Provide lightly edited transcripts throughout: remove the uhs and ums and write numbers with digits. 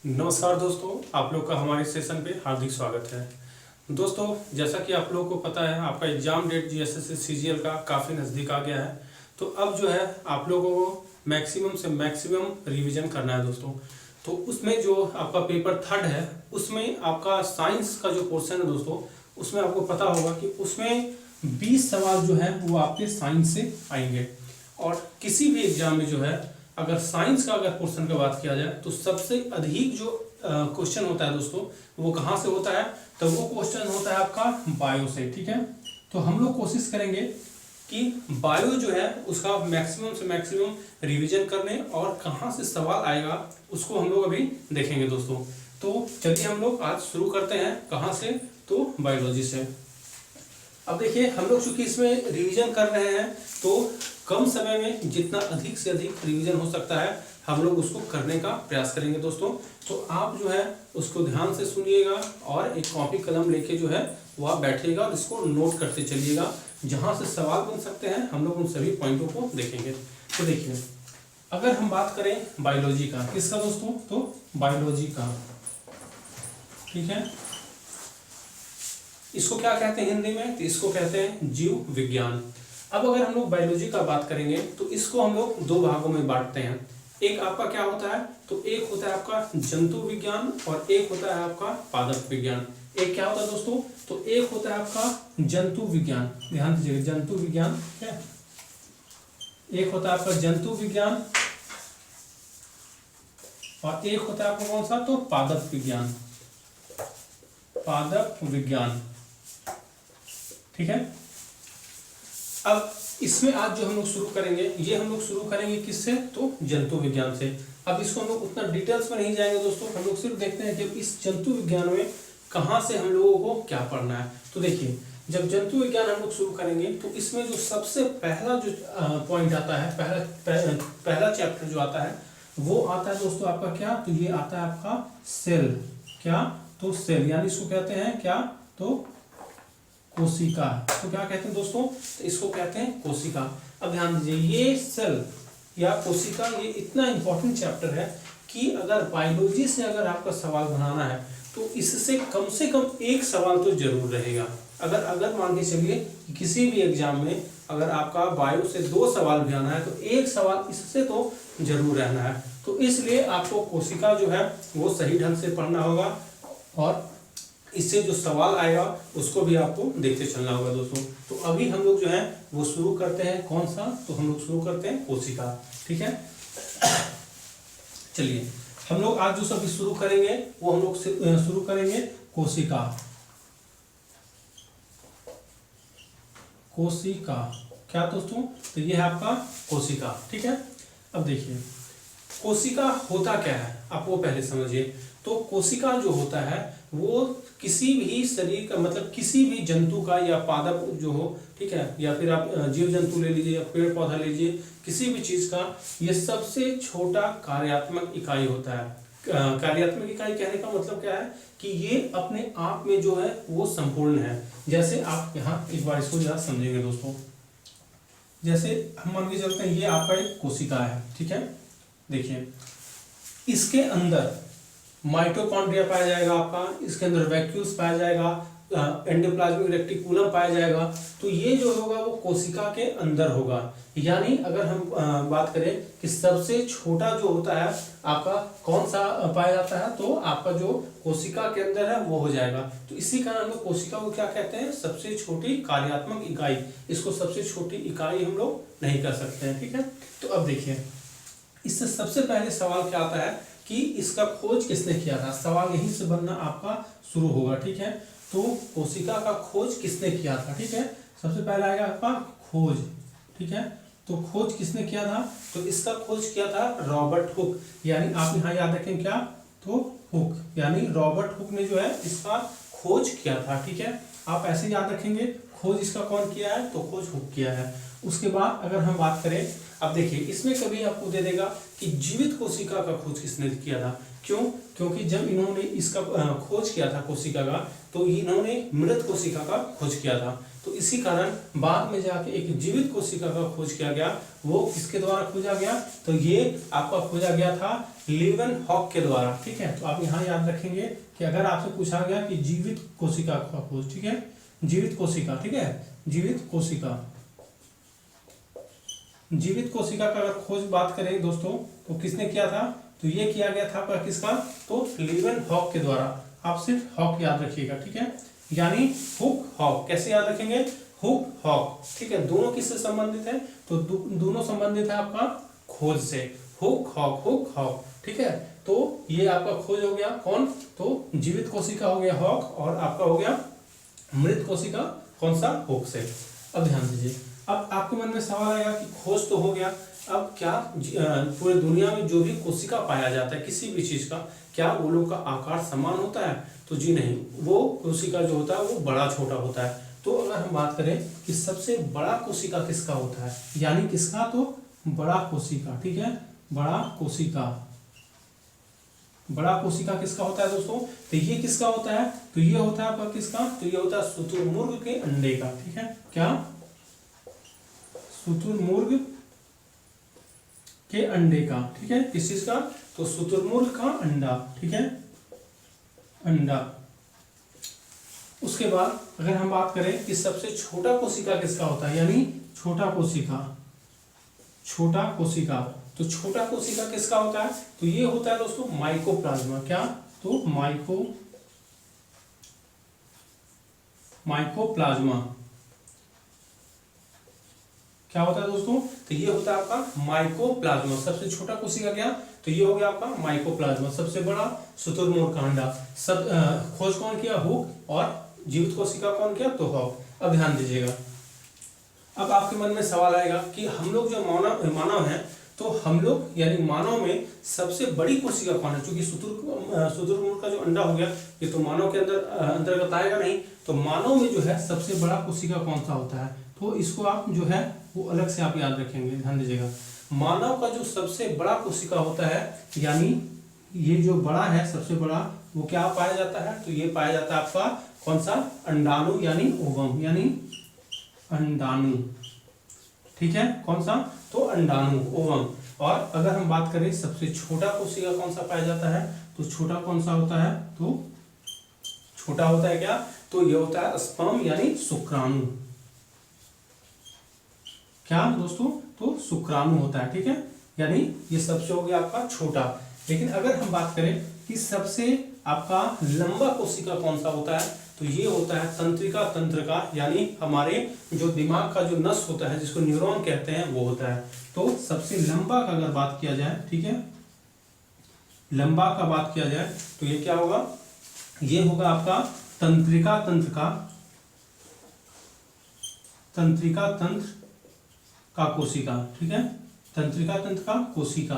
नमस्कार दोस्तों, आप लोग का हमारे सेशन पे हार्दिक स्वागत है। दोस्तों, जैसा कि आप लोगों को पता है, आपका एग्ज़ाम डेट जीएसएससी सीजीएल का काफ़ी नज़दीक आ गया है। तो अब जो है आप लोगों को मैक्सिमम से मैक्सिमम रिवीजन करना है दोस्तों। तो उसमें जो आपका पेपर थर्ड है, उसमें आपका साइंस का जो पोर्शन है दोस्तों, उसमें आपको पता होगा कि उसमें 20 सवाल जो है वो आपके साइंस से आएंगे। और किसी भी एग्जाम में जो है, अगर साइंस का अगर पोर्शन की बात किया जाए तो सबसे अधिक जो क्वेश्चन होता है दोस्तों, वो कहाँ से होता है? तो वो क्वेश्चन होता है आपका बायो से। ठीक है, तो हम लोग कोशिश करेंगे कि बायो जो है उसका मैक्सिमम से मैक्सिमम रिवीजन करने और कहाँ से सवाल आएगा उसको हम लोग अभी देखेंगे दोस्तों। तो चलिए हम लोग आज शुरू करते हैं। कहाँ से? तो बायोलॉजी से। अब देखिए, हम लोग चूंकि इसमें रिवीजन कर रहे हैं तो कम समय में जितना अधिक से अधिक रिवीजन हो सकता है हम लोग उसको करने का प्रयास करेंगे दोस्तों। तो आप जो है उसको ध्यान से सुनिएगा और एक कॉपी कलम लेके जो है वो आप बैठिएगा और इसको नोट करते चलिएगा। जहाँ से सवाल बन सकते हैं हम लोग उन सभी पॉइंटों को देखेंगे। तो देखिए, अगर हम बात करें बायोलॉजी का, किसका दोस्तों? तो बायोलॉजी का। ठीक है, इसको क्या कहते हैं हिंदी में? तो इसको कहते हैं जीव विज्ञान। अब अगर हम लोग बायोलॉजी का बात करेंगे तो इसको हम लोग दो भागों में बांटते हैं। एक आपका क्या होता है? तो एक होता है आपका जंतु विज्ञान और एक होता है आपका पादप विज्ञान। एक क्या होता है दोस्तों? तो एक होता है आपका जंतु विज्ञान, ध्यान दीजिएगा, जंतु विज्ञान। क्या एक होता है आपका जंतु विज्ञान और एक होता है आपका कौन सा? तो पादप विज्ञान। पादप विज्ञान, ठीक है। अब इसमें आज जो हम लोग शुरू करेंगे, ये हम लोग शुरू करेंगे किससे? तो जंतु विज्ञान से। अब इसको हम लोग उतना डिटेल्स में नहीं जाएंगे दोस्तों, हम लोग सिर्फ देखते हैं कि इस जंतु विज्ञान में कहाँ से हम लोगों को क्या पढ़ना है। तो देखिए, जब जंतु विज्ञान हम लोग शुरू करेंगे तो इसमें जो सबसे पहला जो पॉइंट आता है, पहला चैप्टर जो आता है वो आता है दोस्तों आपका क्या? तो ये आता है आपका सेल। क्या? तो सेल, यानी इसको कहते हैं क्या? तो कोशिका। तो क्या कहते हैं दोस्तों? तो इसको कहते हैं कोशिका। अब ध्यान दीजिए, ये सेल या कोशिका ये इतना इंपॉर्टेंट चैप्टर है कि अगर बायोलॉजी से अगर आपका सवाल बनाना है तो इससे कम एक सवाल तो जरूर रहेगा। अगर मान के चलिए कि किसी भी एग्जाम में अगर आपका बायो से 2 सवाल भी आना है तो एक सवाल इससे तो जरूर रहना है। तो इसलिए आपको कोशिका जो है वो सही ढंग से पढ़ना होगा और इससे जो सवाल आएगा उसको भी आपको देखते चलना होगा दोस्तों। तो अभी हम लोग जो है वो शुरू करते हैं कौन सा? तो हम लोग शुरू करते हैं कोशिका। ठीक है, चलिए हम लोग आज जो सभी शुरू करेंगे वो हम लोग शुरू करेंगे कोशिका। कोशिका क्या दोस्तों? तो ये है आपका कोशिका। ठीक है, अब देखिए कोशिका होता क्या है आप वो पहले समझिए। तो कोशिका जो होता है वो किसी भी शरीर का, मतलब किसी भी जंतु का या पादप जो हो, ठीक है, या फिर आप जीव जंतु ले लीजिए या पेड़ पौधा ले लीजिए, किसी भी चीज का ये सबसे छोटा कार्यात्मक इकाई होता है। कार्यात्मक इकाई कहने का मतलब क्या है कि ये अपने आप में जो है वो संपूर्ण है। जैसे आप यहाँ एक बार इसको जरा समझेंगे दोस्तों। जैसे हम मान के चलते हैं ये आपका एक कोशिका है। ठीक है, देखिए इसके अंदर माइटोकॉन्ड्रिया पाया जाएगा आपका, इसके अंदर वैक्यूल्स पाया जाएगा, एंडोप्लाज्मिक रेटिकुलम पाया जाएगा। तो ये जो होगा वो कोशिका के अंदर होगा। यानी अगर हम बात करें कि सबसे छोटा जो होता है आपका कौन सा पाया जाता है, तो आपका जो कोशिका के अंदर है वो हो जाएगा। तो इसी कारण हम लोग कोशिका को क्या कहते हैं? सबसे छोटी कार्यात्मक इकाई। इसको सबसे छोटी इकाई हम लोग नहीं कर सकते हैं। ठीक है, तो अब देखिए इससे सबसे पहले सवाल क्या आता है कि इसका खोज किसने किया था? सवाल यहीं से बनना आपका शुरू होगा। ठीक है, तो कोशिका का खोज किसने किया था? ठीक है, सबसे पहले आएगा आपका खोज। ठीक है, तो खोज किसने किया था? तो इसका खोज किया था रॉबर्ट हुक। यानी आप यहाँ याद रखें क्या? तो हुक, यानी रॉबर्ट हुक ने जो है इसका खोज किया था। ठीक है, आप ऐसे याद रखेंगे, खोज इसका कौन किया है? तो खोज हुक किया है। उसके बाद अगर हम बात करें अब देखिए इसमें कभी आपको दे देगा कि जीवित कोशिका का खोज किसने किया था। क्यों? क्योंकि जब इन्होंने इसका खोज किया था कोशिका का, तो इन्होंने मृत कोशिका का खोज किया था। तो इसी कारण बाद में जाके एक जीवित कोशिका का खोज किया गया। वो किसके द्वारा खोजा गया? तो ये आपका खोजा गया था लीवेनहॉक के द्वारा। ठीक है, तो आप यहाँ याद रखेंगे कि अगर आपसे पूछा गया कि जीवित कोशिका का खोज, ठीक है, जीवित कोशिका, ठीक है, जीवित कोशिका, जीवित कोशिका का अगर खोज बात करें दोस्तों तो किसने किया था? तो ये किया गया था पर किसका? तो लीवेनहॉक के द्वारा। आप सिर्फ हॉक याद रखिएगा, ठीक है, यानी हुक हॉक। कैसे याद रखेंगे? हुक हॉक, ठीक है। दोनों किससे संबंधित है? तो दोनों संबंधित है आपका खोज से। हुक हॉक, ठीक है। तो ये आपका खोज हो गया कौन? तो जीवित कोशिका हो गया हॉक, और आपका हो गया मृत कोशिका कौन सा? हुक से। अब ध्यान दीजिए, अब आपके मन में सवाल आएगा कि खोज तो हो गया, अब क्या पूरे दुनिया में जो भी कोशिका पाया जाता है किसी भी चीज का, क्या वो लोग का आकार समान होता है? तो जी नहीं, वो कोशिका जो होता है वो बड़ा छोटा होता है। तो अगर हम बात करें कि सबसे बड़ा कोशिका किसका होता है, यानी किसका? तो बड़ा कोशिका, ठीक है, बड़ा कोशिका। बड़ा कोशिका किसका होता है दोस्तों? तो ये किसका होता है? तो ये होता है आपका किसका? तो ये होता है शुतुरमुर्ग के अंडे का, ठीक है। क्या? शुतुरमुर्ग के अंडे का, ठीक है। किस चीज का? तो शुतुरमुर्ग का अंडा, ठीक है, अंडा। उसके बाद अगर हम बात करें कि सबसे छोटा कोशिका किसका होता है, यानी छोटा कोशिका, छोटा कोशिका, तो छोटा कोशिका किसका होता है? तो ये होता है दोस्तों माइकोप्लाज्मा। क्या? तो माइकोप्लाज्मा क्या होता है दोस्तों? तो ये होता है आपका माइकोप्लाज्मा। सबसे छोटा कोशिका क्या? तो ये हो गया आपका माइकोप्लाज्मा। सबसे बड़ा शुतुरमुर्ग का अंडा। सब खोज कौन किया? हुक। और जीवित कोशिका कौन किया? तो हॉक। अब ध्यान दीजिएगा, अब आपके मन में सवाल आएगा कि हम लोग जो मानव हैं, तो हम लोग यानी मानव में सबसे बड़ी कोशिका कौन है? क्योंकि शुतुरमुर्ग का जो अंडा हो गया ये तो मानव के अंतर्गत आएगा नहीं, तो मानव में जो है सबसे बड़ा कोशिका कौन सा होता है? तो इसको आप जो है वो अलग से आप याद रखेंगे, ध्यान दीजिएगा। मानव का जो सबसे बड़ा कोशिका होता है, यानी ये जो बड़ा है सबसे बड़ा, वो क्या पाया जाता है? तो ये पाया जाता है आपका कौन सा? अंडाणु यानी ओवम, यानी अंडाणु, ठीक है। कौन सा? तो अंडाणु, ओवम। और अगर हम बात करें सबसे छोटा कोशिका कौन सा पाया जाता है, तो छोटा कौन सा होता है? तो छोटा होता है क्या? तो ये होता है स्पर्म यानी शुक्राणु। क्या दोस्तों? तो शुक्राणु होता है, ठीक है, यानी ये सबसे हो गया आपका छोटा। लेकिन अगर हम बात करें कि सबसे आपका लंबा कोशिका कौन सा होता है, तो ये होता है तंत्रिका तंत्र का, यानी हमारे जो दिमाग का जो नस होता है जिसको न्यूरॉन कहते हैं वो होता है। तो सबसे लंबा का अगर बात किया जाए, ठीक है, लंबा का बात किया जाए तो ये क्या होगा? ये होगा आपका तंत्रिका तंत्र का, तंत्रिका तंत्र का कोशिका, ठीक है, तंत्रिका तंत्र का कोशिका।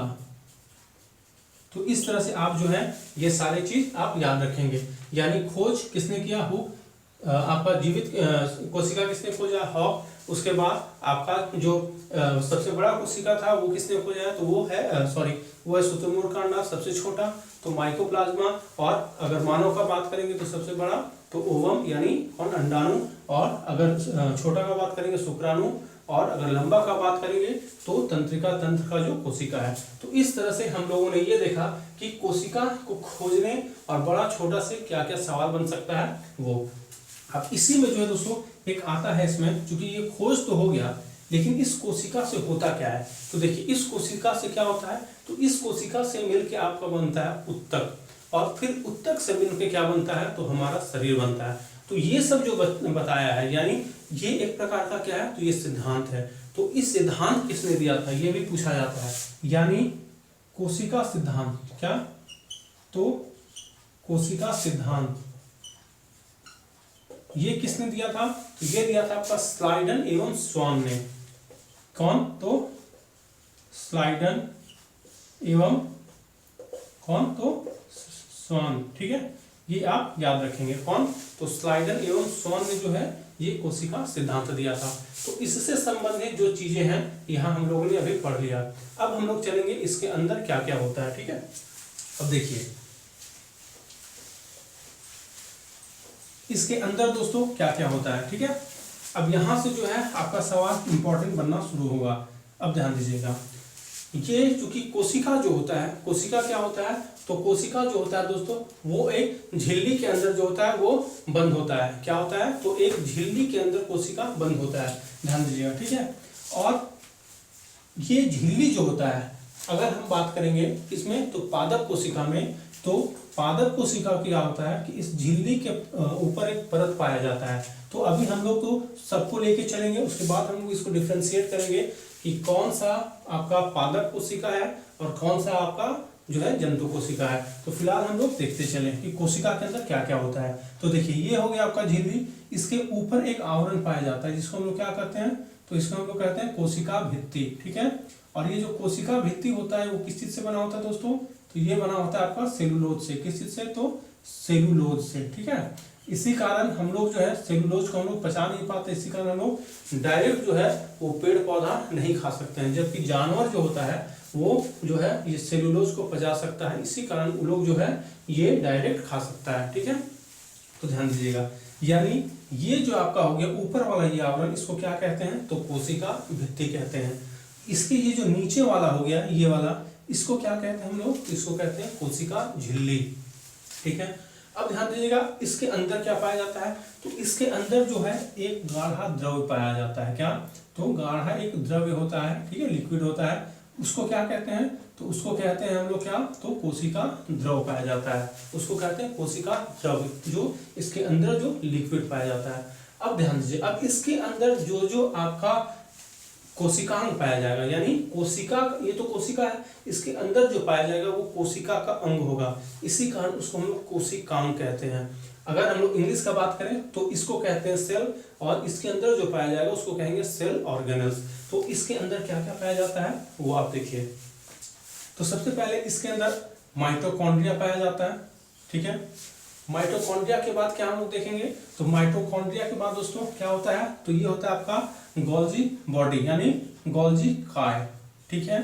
तो इस तरह से आप जो है ये सारे चीज आप याद रखेंगे। यानी खोज किसने किया? हुक। आपका जीवित कोशिका किसने खोजा? हॉक। उसके बाद आपका जो सबसे बड़ा कोशिका था वो किसने खोजा है? तो वो है वो है शुतुरमुर्ग का अंडा, सबसे छोटा तो माइकोप्लाज्मा। और अगर मानव का बात करेंगे तो सबसे बड़ा तो ओवम यानी अंडाणु, और अगर छोटा का बात करेंगे शुक्राणु, और अगर लंबा का बात करेंगे तो तंत्रिका तंत्र का जो कोशिका है। तो इस तरह से हम लोगों ने ये देखा कि कोशिका को खोजने और बड़ा छोटा से क्या क्या सवाल बन सकता है वो। अब इसी में जो है दोस्तों एक आता है इसमें, क्योंकि ये खोज तो हो गया लेकिन इस कोशिका से होता क्या है? तो देखिए इस कोशिका से क्या होता है? तो इस कोशिका से मिलकर आपका बनता है उत्तक, और फिर उत्तक से मिलकर क्या बनता है? तो हमारा शरीर बनता है। तो ये सब जो बताया है, यानी ये एक प्रकार का क्या है? तो ये सिद्धांत है। तो इस सिद्धांत किसने दिया था ये भी पूछा जाता है, यानी कोशिका सिद्धांत। क्या? तो कोशिका सिद्धांत ये किसने दिया था? तो ये दिया था आपका स्लाइडन एवं स्वान ने। कौन? तो स्लाइडन एवं कौन? तो स्वान, ठीक है, ये आप याद रखेंगे। कौन? तो स्लाइडन एवं स्वान ने जो है ये कोशिका सिद्धांत दिया था। तो इससे संबंधित जो चीजें हैं यहाँ हम लोगों ने अभी पढ़ लिया। अब हम लोग चलेंगे इसके अंदर क्या क्या होता है, ठीक है। अब देखिए इसके अंदर दोस्तों क्या क्या होता है, ठीक है। अब यहां से जो है आपका सवाल इंपॉर्टेंट बनना शुरू होगा। अब ध्यान दीजिएगा, ये चूंकि कोशिका जो होता है, कोशिका क्या होता है, तो कोशिका जो होता है दोस्तों वो एक झिल्ली के अंदर जो होता है वो बंद होता है। क्या होता है, तो एक झिल्ली के अंदर कोशिका बंद होता है, ध्यान दीजिएगा, ठीक है। और ये झिल्ली जो होता है, अगर हम बात करेंगे इसमें तो पादप कोशिका में, तो पादप कोशिका क्या होता है कि इस झिल्ली के ऊपर एक परत पाया जाता है। तो अभी हम लोग तो सबको लेके चलेंगे, उसके बाद हम लोग इसको डिफरेंशिएट करेंगे कि कौन सा आपका पादप कोशिका है और कौन सा आपका जो है जंतु कोशिका है। तो फिलहाल हम लोग देखते चलें कि कोशिका के अंदर क्या क्या होता है। तो देखिए ये हो गया आपका झिल्ली, इसके ऊपर एक आवरण पाया जाता है जिसको हम लोग क्या कहते हैं, तो इसको हम लोग कहते हैं कोशिका भित्ति, ठीक है। और ये जो कोशिका भित्ति होता है वो किस चीज से बना होता है दोस्तों, तो ये बना होता है आपका सेलुलोज से। किस चीज से, तो सेलुलोज से, ठीक है। इसी कारण हम लोग जो है सेलुलोज को हम लोग पचा नहीं पाते, इसी कारण हम लोग डायरेक्ट जो है वो पेड़ पौधा नहीं खा सकते हैं, जबकि जानवर जो होता है वो जो है ये सेलुलोज को पचा सकता है, इसी कारण वो लोग जो है ये डायरेक्ट खा सकता है, ठीक है। तो ध्यान दीजिएगा, यानी ये जो आपका हो गया ऊपर वाला ये आवरण, इसको क्या कहते हैं, तो कोशिका भित्ति कहते हैं। इसके ये जो नीचे वाला हो गया ये वाला, इसको क्या कहते हैं हम लोग, इसको कहते हैं कोशिका झिल्ली, ठीक है। अब ध्यान दीजिएगा इसके अंदर क्या पाया जाता है, तो इसके अंदर जो है एक गाढ़ा द्रव्य पाया जाता है। क्या, तो गाढ़ा एक द्रव्य होता है, ठीक है, लिक्विड होता है, उसको क्या कहते हैं, तो उसको कहते हैं हम लोग क्या, तो कोशिका द्रव पाया जाता है, उसको कहते हैं कोशिका द्रव, जो इसके अंदर जो लिक्विड पाया जाता है। अब ध्यान दीजिए, अब इसके अंदर जो जो आपका कोशिकांग पाया जाएगा, यानी कोशिका, ये तो कोशिका है, इसके अंदर जो पाया जाएगा वो कोशिका का अंग होगा, इसी कारण उसको हम लोग कोशिकांग कहते हैं। अगर हम लोग इंग्लिश का बात करें तो इसको कहते हैं सेल, और इसके अंदर जो पाया जाएगा उसको कहेंगे सेल ऑर्गेनल्स। तो इसके अंदर क्या क्या पाया जाता है वो आप देखिए। तो सबसे पहले इसके अंदर माइटोकॉन्ड्रिया पाया जाता है, ठीक है। माइटोकॉन्ड्रिया के बाद क्या हम लोग देखेंगे, तो माइटोकॉन्ड्रिया के बाद दोस्तों क्या होता है, तो ये होता है आपका गोल्जी बॉडी, यानी गोल्जी काय, ठीक है।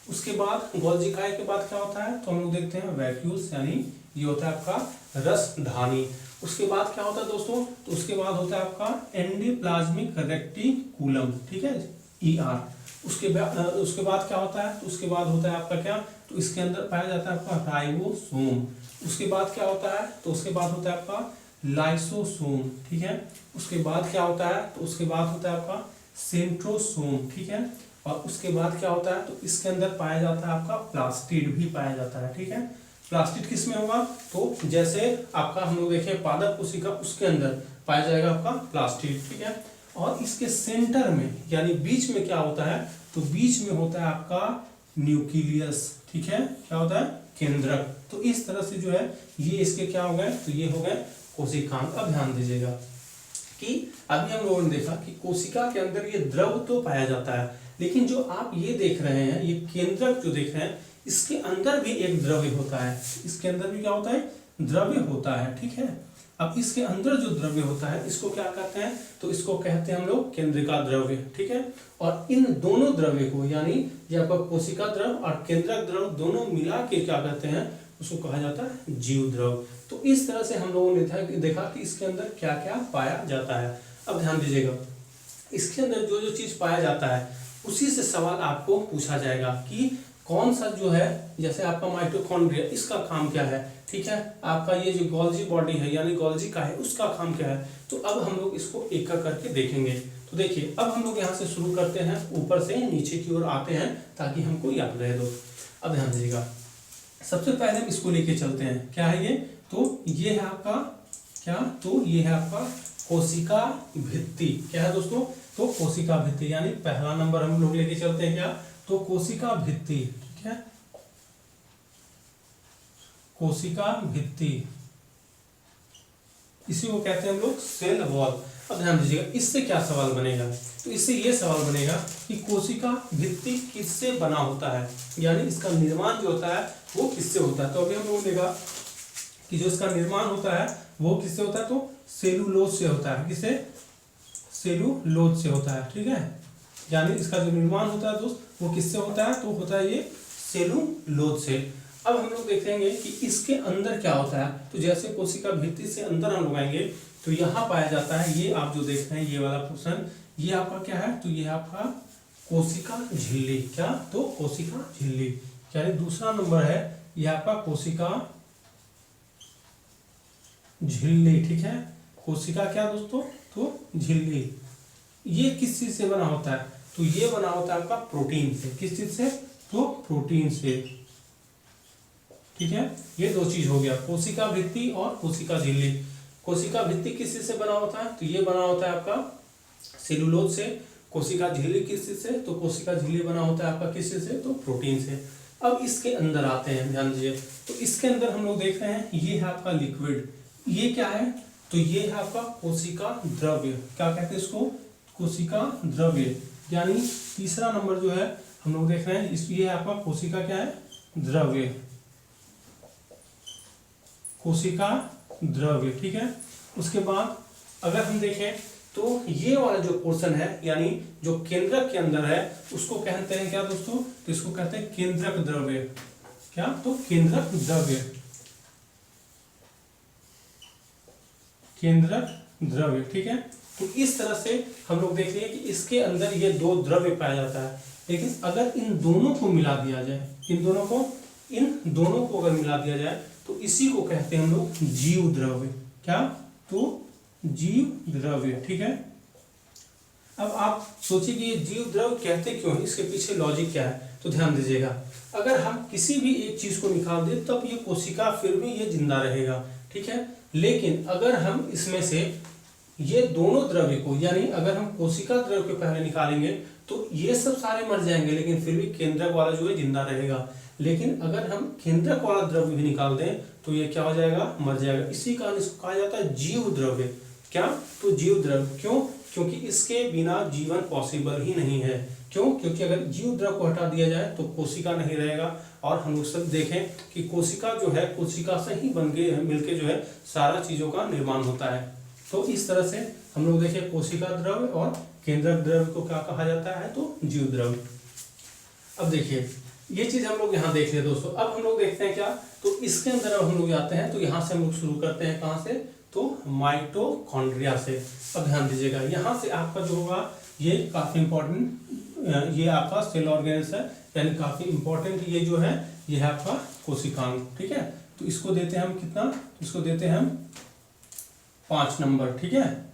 उसके बाद गोल्जी काय के बाद क्या होता है, तो हम लोग देखते हैं वैक्यूल्स, यानी ये होता है आपका रसधानी। उसके बाद क्या होता है दोस्तों, तो उसके बाद होता है आपका एंडोप्लाज्मिक रेटिकुलम, ठीक है, ER। उसके बाद क्या होता है, तो उसके बाद होता है आपका क्या, तो इसके अंदर पाया जाता है आपका राइबोसोम। उसके बाद क्या होता है, तो उसके बाद होता है आपका लाइसोसोम, ठीक है। उसके बाद क्या होता है, तो उसके बाद होता है आपका सेंट्रोसोम, ठीक है। और उसके बाद क्या होता है, तो इसके अंदर पाया जाता है आपका प्लास्टिड भी पाया जाता है, ठीक है। प्लास्टिड किस में होगा, तो जैसे आपका हम लोग देखें पादप कोशिका, उसके अंदर पाया जाएगा आपका प्लास्टिड, ठीक है। और इसके सेंटर में यानी बीच में क्या होता है, तो बीच में होता है आपका न्यूक्लियस, ठीक है, क्या होता है, केंद्रक। तो इस तरह से जो है ये इसके क्या हो गए, तो ये हो गए कोशिकांग। अब ध्यान दीजिएगा कि अभी हम लोगों ने देखा कि कोशिका के अंदर ये द्रव तो पाया जाता है, लेकिन जो आप ये देख रहे हैं, ये केंद्रक जो देख रहे हैं, इसके अंदर भी एक द्रव्य होता है, इसके अंदर भी क्या होता है, द्रव्य होता है, ठीक है। अब इसके अंदर जो द्रव्य होता है इसको क्या कहते हैं, तो इसको कहते हैं हम लोग केंद्रिका द्रव्य, ठीक है। और इन दोनों द्रव्य को, यानी ये आपका कोशिका द्रव और केंद्रक द्रव दोनों मिला के क्या कहते हैं, उसको कहा जाता है जीव द्रव। तो इस तरह से हम लोगों ने देखा कि इसके अंदर क्या क्या पाया जाता है। अब ध्यान दीजिएगा, इसके अंदर जो जो चीज पाया जाता है उसी से सवाल आपको पूछा जाएगा कि कौन सा जो है, जैसे आपका माइटोकॉन्ड्रिया, इसका काम क्या है, ठीक है। आपका ये जो गोल्जी बॉडी है यानी गोल्जी का है, उसका काम क्या है। तो अब हम लोग इसको एक एक करके देखेंगे। तो देखिए अब हम लोग यहाँ से शुरू करते हैं, ऊपर से नीचे की ओर आते हैं ताकि हमको याद रहे दो। अब ध्यान दीजिएगा, सबसे पहले हम इसको लेके चलते हैं, क्या है ये, तो ये है आपका क्या, तो ये है आपका कोशिका भित्ति। क्या है दोस्तों, तो कोशिका भित्ति, यानी पहला नंबर हम लोग लेके चलते हैं क्या, तो कोशिका भित्ति, ठीक है, कोशिका भित्ति, इसी को कहते हैं हम लोग सेल वॉल। अब ध्यान दीजिएगा, इससे क्या सवाल बनेगा, तो इससे ये सवाल बनेगा कि कोशिका भित्ति किससे बना होता है, यानी इसका निर्माण जो होता है वो किससे होता है। तो अभी हम लोग देखा कि जो इसका निर्माण होता है वो किससे होता है, तो सेलुलोज से होता है। किससे, सेलुलोज से होता है, ठीक है। यानी इसका जो निर्माण होता है दोस्त वो किससे होता है, तो होता है ये सेलुलोज से। अब हम लोग देखेंगे कि इसके अंदर क्या होता है। तो जैसे कोशिका भित्ति से अंदर हम लोग आएंगे तो यहाँ पाया जाता है, ये आप जो देख रहे हैं ये वाला पोर्शन, ये आपका क्या है, तो ये आपका कोशिका झिल्ली। क्या, तो कोशिका झिल्ली, यानी दूसरा नंबर है ये आपका कोशिका झिल्ली, ठीक है। कोशिका क्या दोस्तों, तो झिल्ली। ये किस चीज से बना होता है, तो ये बना होता है आपका प्रोटीन से। किस चीज से, तो प्रोटीन से, ठीक है। ये दो चीज हो गया, कोशिका भित्ति और कोशिका झिल्ली। कोशिका भित्ति किस चीज से बना होता है, तो ये बना होता है आपका सेलुलोज से। कोशिका झिल्ली किस चीज से, तो कोशिका झिल्ली बना होता है आपका किस चीज से, तो प्रोटीन से। अब इसके अंदर आते हैं, ध्यान दीजिए। तो इसके अंदर हम लोग देख रहे हैं ये है आपका लिक्विड। ये क्या है, तो ये है आपका कोशिका द्रव्य। क्या कहते हैं इसको, कोशिका द्रव्य। यानी तीसरा नंबर जो है हम लोग देख रहे हैं इस, ये आपका कोशिका क्या है, द्रव्य, कोशिका द्रव्य, ठीक है। उसके बाद अगर हम देखें तो ये वाला जो पोर्शन है, यानी जो केंद्रक के अंदर है, उसको कहते हैं क्या दोस्तों, तो इसको कहते हैं केंद्रक द्रव्य। क्या, तो केंद्रक द्रव्य, केंद्रक द्रव्य, ठीक है। तो इस तरह से हम लोग देख रहे हैं कि इसके अंदर ये दो द्रव्य पाया जाता है। लेकिन अगर इन दोनों को मिला दिया जाए, इन दोनों को अगर मिला दिया जाए तो इसी को कहते हैं हम लोग जीव द्रव्य। क्या, तो जीव द्रव्य, ठीक है। अब आप सोचिए कि ये जीव द्रव्य कहते क्यों है, इसके पीछे लॉजिक क्या है, तो ध्यान दीजिएगा। अगर हम किसी भी एक चीज को निकाल दें तब ये कोशिका फिर भी ये जिंदा रहेगा, ठीक है। लेकिन अगर हम इसमें से ये दोनों द्रव्य को, यानी अगर हम कोशिका द्रव्य को पहले निकालेंगे तो ये सब सारे मर जाएंगे, लेकिन फिर भी केंद्रक वाला जो है जिंदा रहेगा। लेकिन अगर हम केंद्रक वाला द्रव्य भी निकाल दें तो ये क्या हो जाएगा, मर जाएगा। इसी कारण इसको कहा जाता है जीव द्रव्य। क्या, तो जीव द्रव्य। क्यों, क्योंकि इसके बिना जीवन पॉसिबल ही नहीं है। क्यों, क्योंकि अगर जीव द्रव्य को हटा दिया जाए तो कोशिका नहीं रहेगा। और हम लोग सब देखें कि कोशिका जो है, कोशिका से ही बन के मिलके जो है सारा चीजों का निर्माण होता है। तो इस तरह से हम लोग देखें कोशिका द्रव्य और केंद्रक द्रव्य को क्या कहा जाता है, तो जीव द्रव्य। अब देखिए ये चीज हम लोग यहाँ देख रहे हैं दोस्तों। अब हम लोग देखते हैं क्या, तो इसके अंदर अब हम लोग जाते हैं, तो यहाँ से हम लोग शुरू करते हैं, कहाँ से, तो माइटोकॉन्ड्रिया से। अब ध्यान दीजिएगा, यहाँ से आपका जो होगा ये काफी इंपॉर्टेंट, ये आपका सेल ऑर्गेनेल्स है, यानी काफी इंपॉर्टेंट ये जो है ये है आपका कोशिकांग, ठीक है। तो इसको देते हैं हम कितना, इसको देते हैं हम 5 नंबर, ठीक है।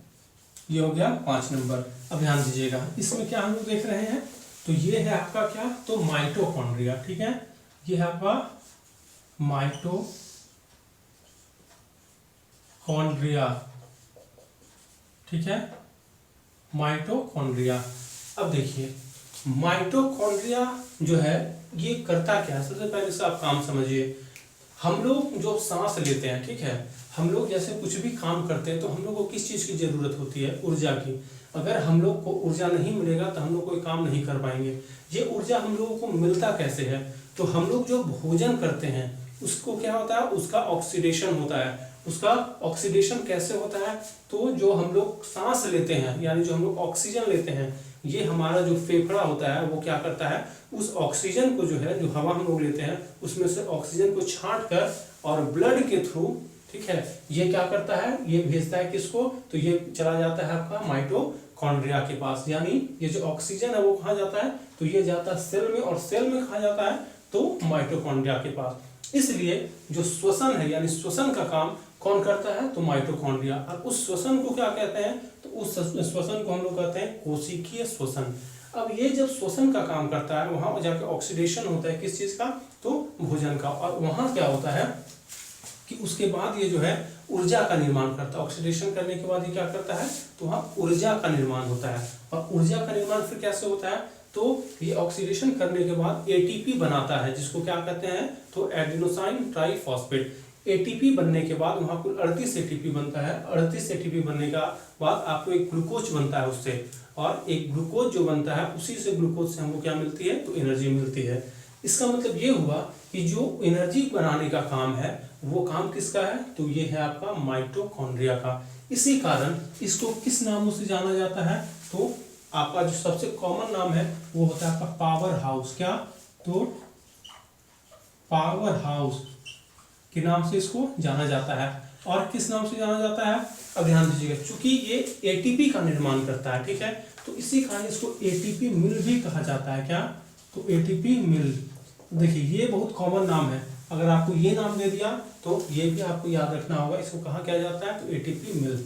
ये हो गया 5 नंबर। अब ध्यान दीजिएगा इसमें क्या हम लोग देख रहे हैं, तो ये है आपका क्या, तो माइटोकॉन्ड्रिया, ठीक है। ये है आपका माइटोकॉन्ड्रिया, ठीक है, माइटोकॉन्ड्रिया। अब देखिए माइटोकॉन्ड्रिया जो है ये करता क्या है, सबसे पहले इसका आप काम समझिए। हम लोग जो सांस लेते हैं, ठीक है, हम लोग जैसे कुछ भी काम करते हैं तो हम लोग को किस चीज की जरूरत होती है, ऊर्जा की। अगर हम लोग को ऊर्जा नहीं मिलेगा तो हम लोग कोई काम नहीं कर पाएंगे। ये ऊर्जा हम लोगों को मिलता कैसे है, तो हम लोग जो भोजन करते हैं उसको क्या होता है, उसका ऑक्सीडेशन होता है। उसका ऑक्सीडेशन कैसे होता है, तो जो हम लोग सांस लेते हैं, यानी जो हम लोग ऑक्सीजन लेते हैं, ये हमारा जो फेफड़ा होता है वो क्या करता है, उस ऑक्सीजन को जो है, जो हवा हम लोग लेते हैं उसमें से ऑक्सीजन को छांट कर और ब्लड के थ्रू, ठीक है, ये क्या करता है, ये भेजता है किसको, तो ये चला जाता है आपका माइटोकॉन्ड्रिया के पास। यानी ये जो ऑक्सीजन है वो कहाँ जाता है, तो ये जाता है सेल में, और सेल में कहाँ जाता है, तो माइटोकॉन्ड्रिया के पास। इसलिए जो श्वसन है, यानी श्वसन का काम कौन करता है, तो माइटोकॉन्ड्रिया। और उस श्वसन को क्या कहते हैं, तो उस श्वसन को हम लोग कहते हैं कोशिकीय श्वसन। अब ये जब श्वसन का काम करता है, वहां जाके ऑक्सीडेशन होता है किस चीज का, तो भोजन का। और वहां क्या होता है कि उसके बाद ये जो है ऊर्जा का निर्माण करता है। ऑक्सीडेशन करने के बाद ये क्या करता है, तो वहाँ ऊर्जा का निर्माण होता है। और ऊर्जा का निर्माण फिर कैसे होता है, तो ये ऑक्सीडेशन करने के बाद एटीपी बनाता है, जिसको क्या कहते हैं, तो एडिनोसाइन ट्राइफॉस्फेट। एटीपी बनने के बाद वहाँ कुल 38 एटीपी बनता है। 38 एटीपी बनने का बाद आपको एक ग्लूकोज बनता है उससे, और एक ग्लूकोज जो बनता है उसी से, ग्लूकोज से हमको क्या मिलती है, तो एनर्जी मिलती है। इसका मतलब ये हुआ कि जो एनर्जी बनाने का काम है वो काम किसका है, तो ये है आपका माइटोकॉन्ड्रिया का। इसी कारण इसको किस नामों से जाना जाता है, तो आपका जो सबसे कॉमन नाम है वो होता है आपका पावर हाउस। क्या, तो पावर हाउस के नाम से इसको जाना जाता है। और किस नाम से जाना जाता है, अब ध्यान दीजिएगा, चूंकि ये एटीपी का निर्माण करता है, ठीक है, तो इसी कारण इसको एटीपी मिल भी कहा जाता है। क्या, तो एटीपी मिल। देखिए ये बहुत कॉमन नाम है, अगर आपको ये नाम दे दिया तो ये भी आपको याद रखना होगा, इसको कहा क्या जाता है, तो एटीपी मिल।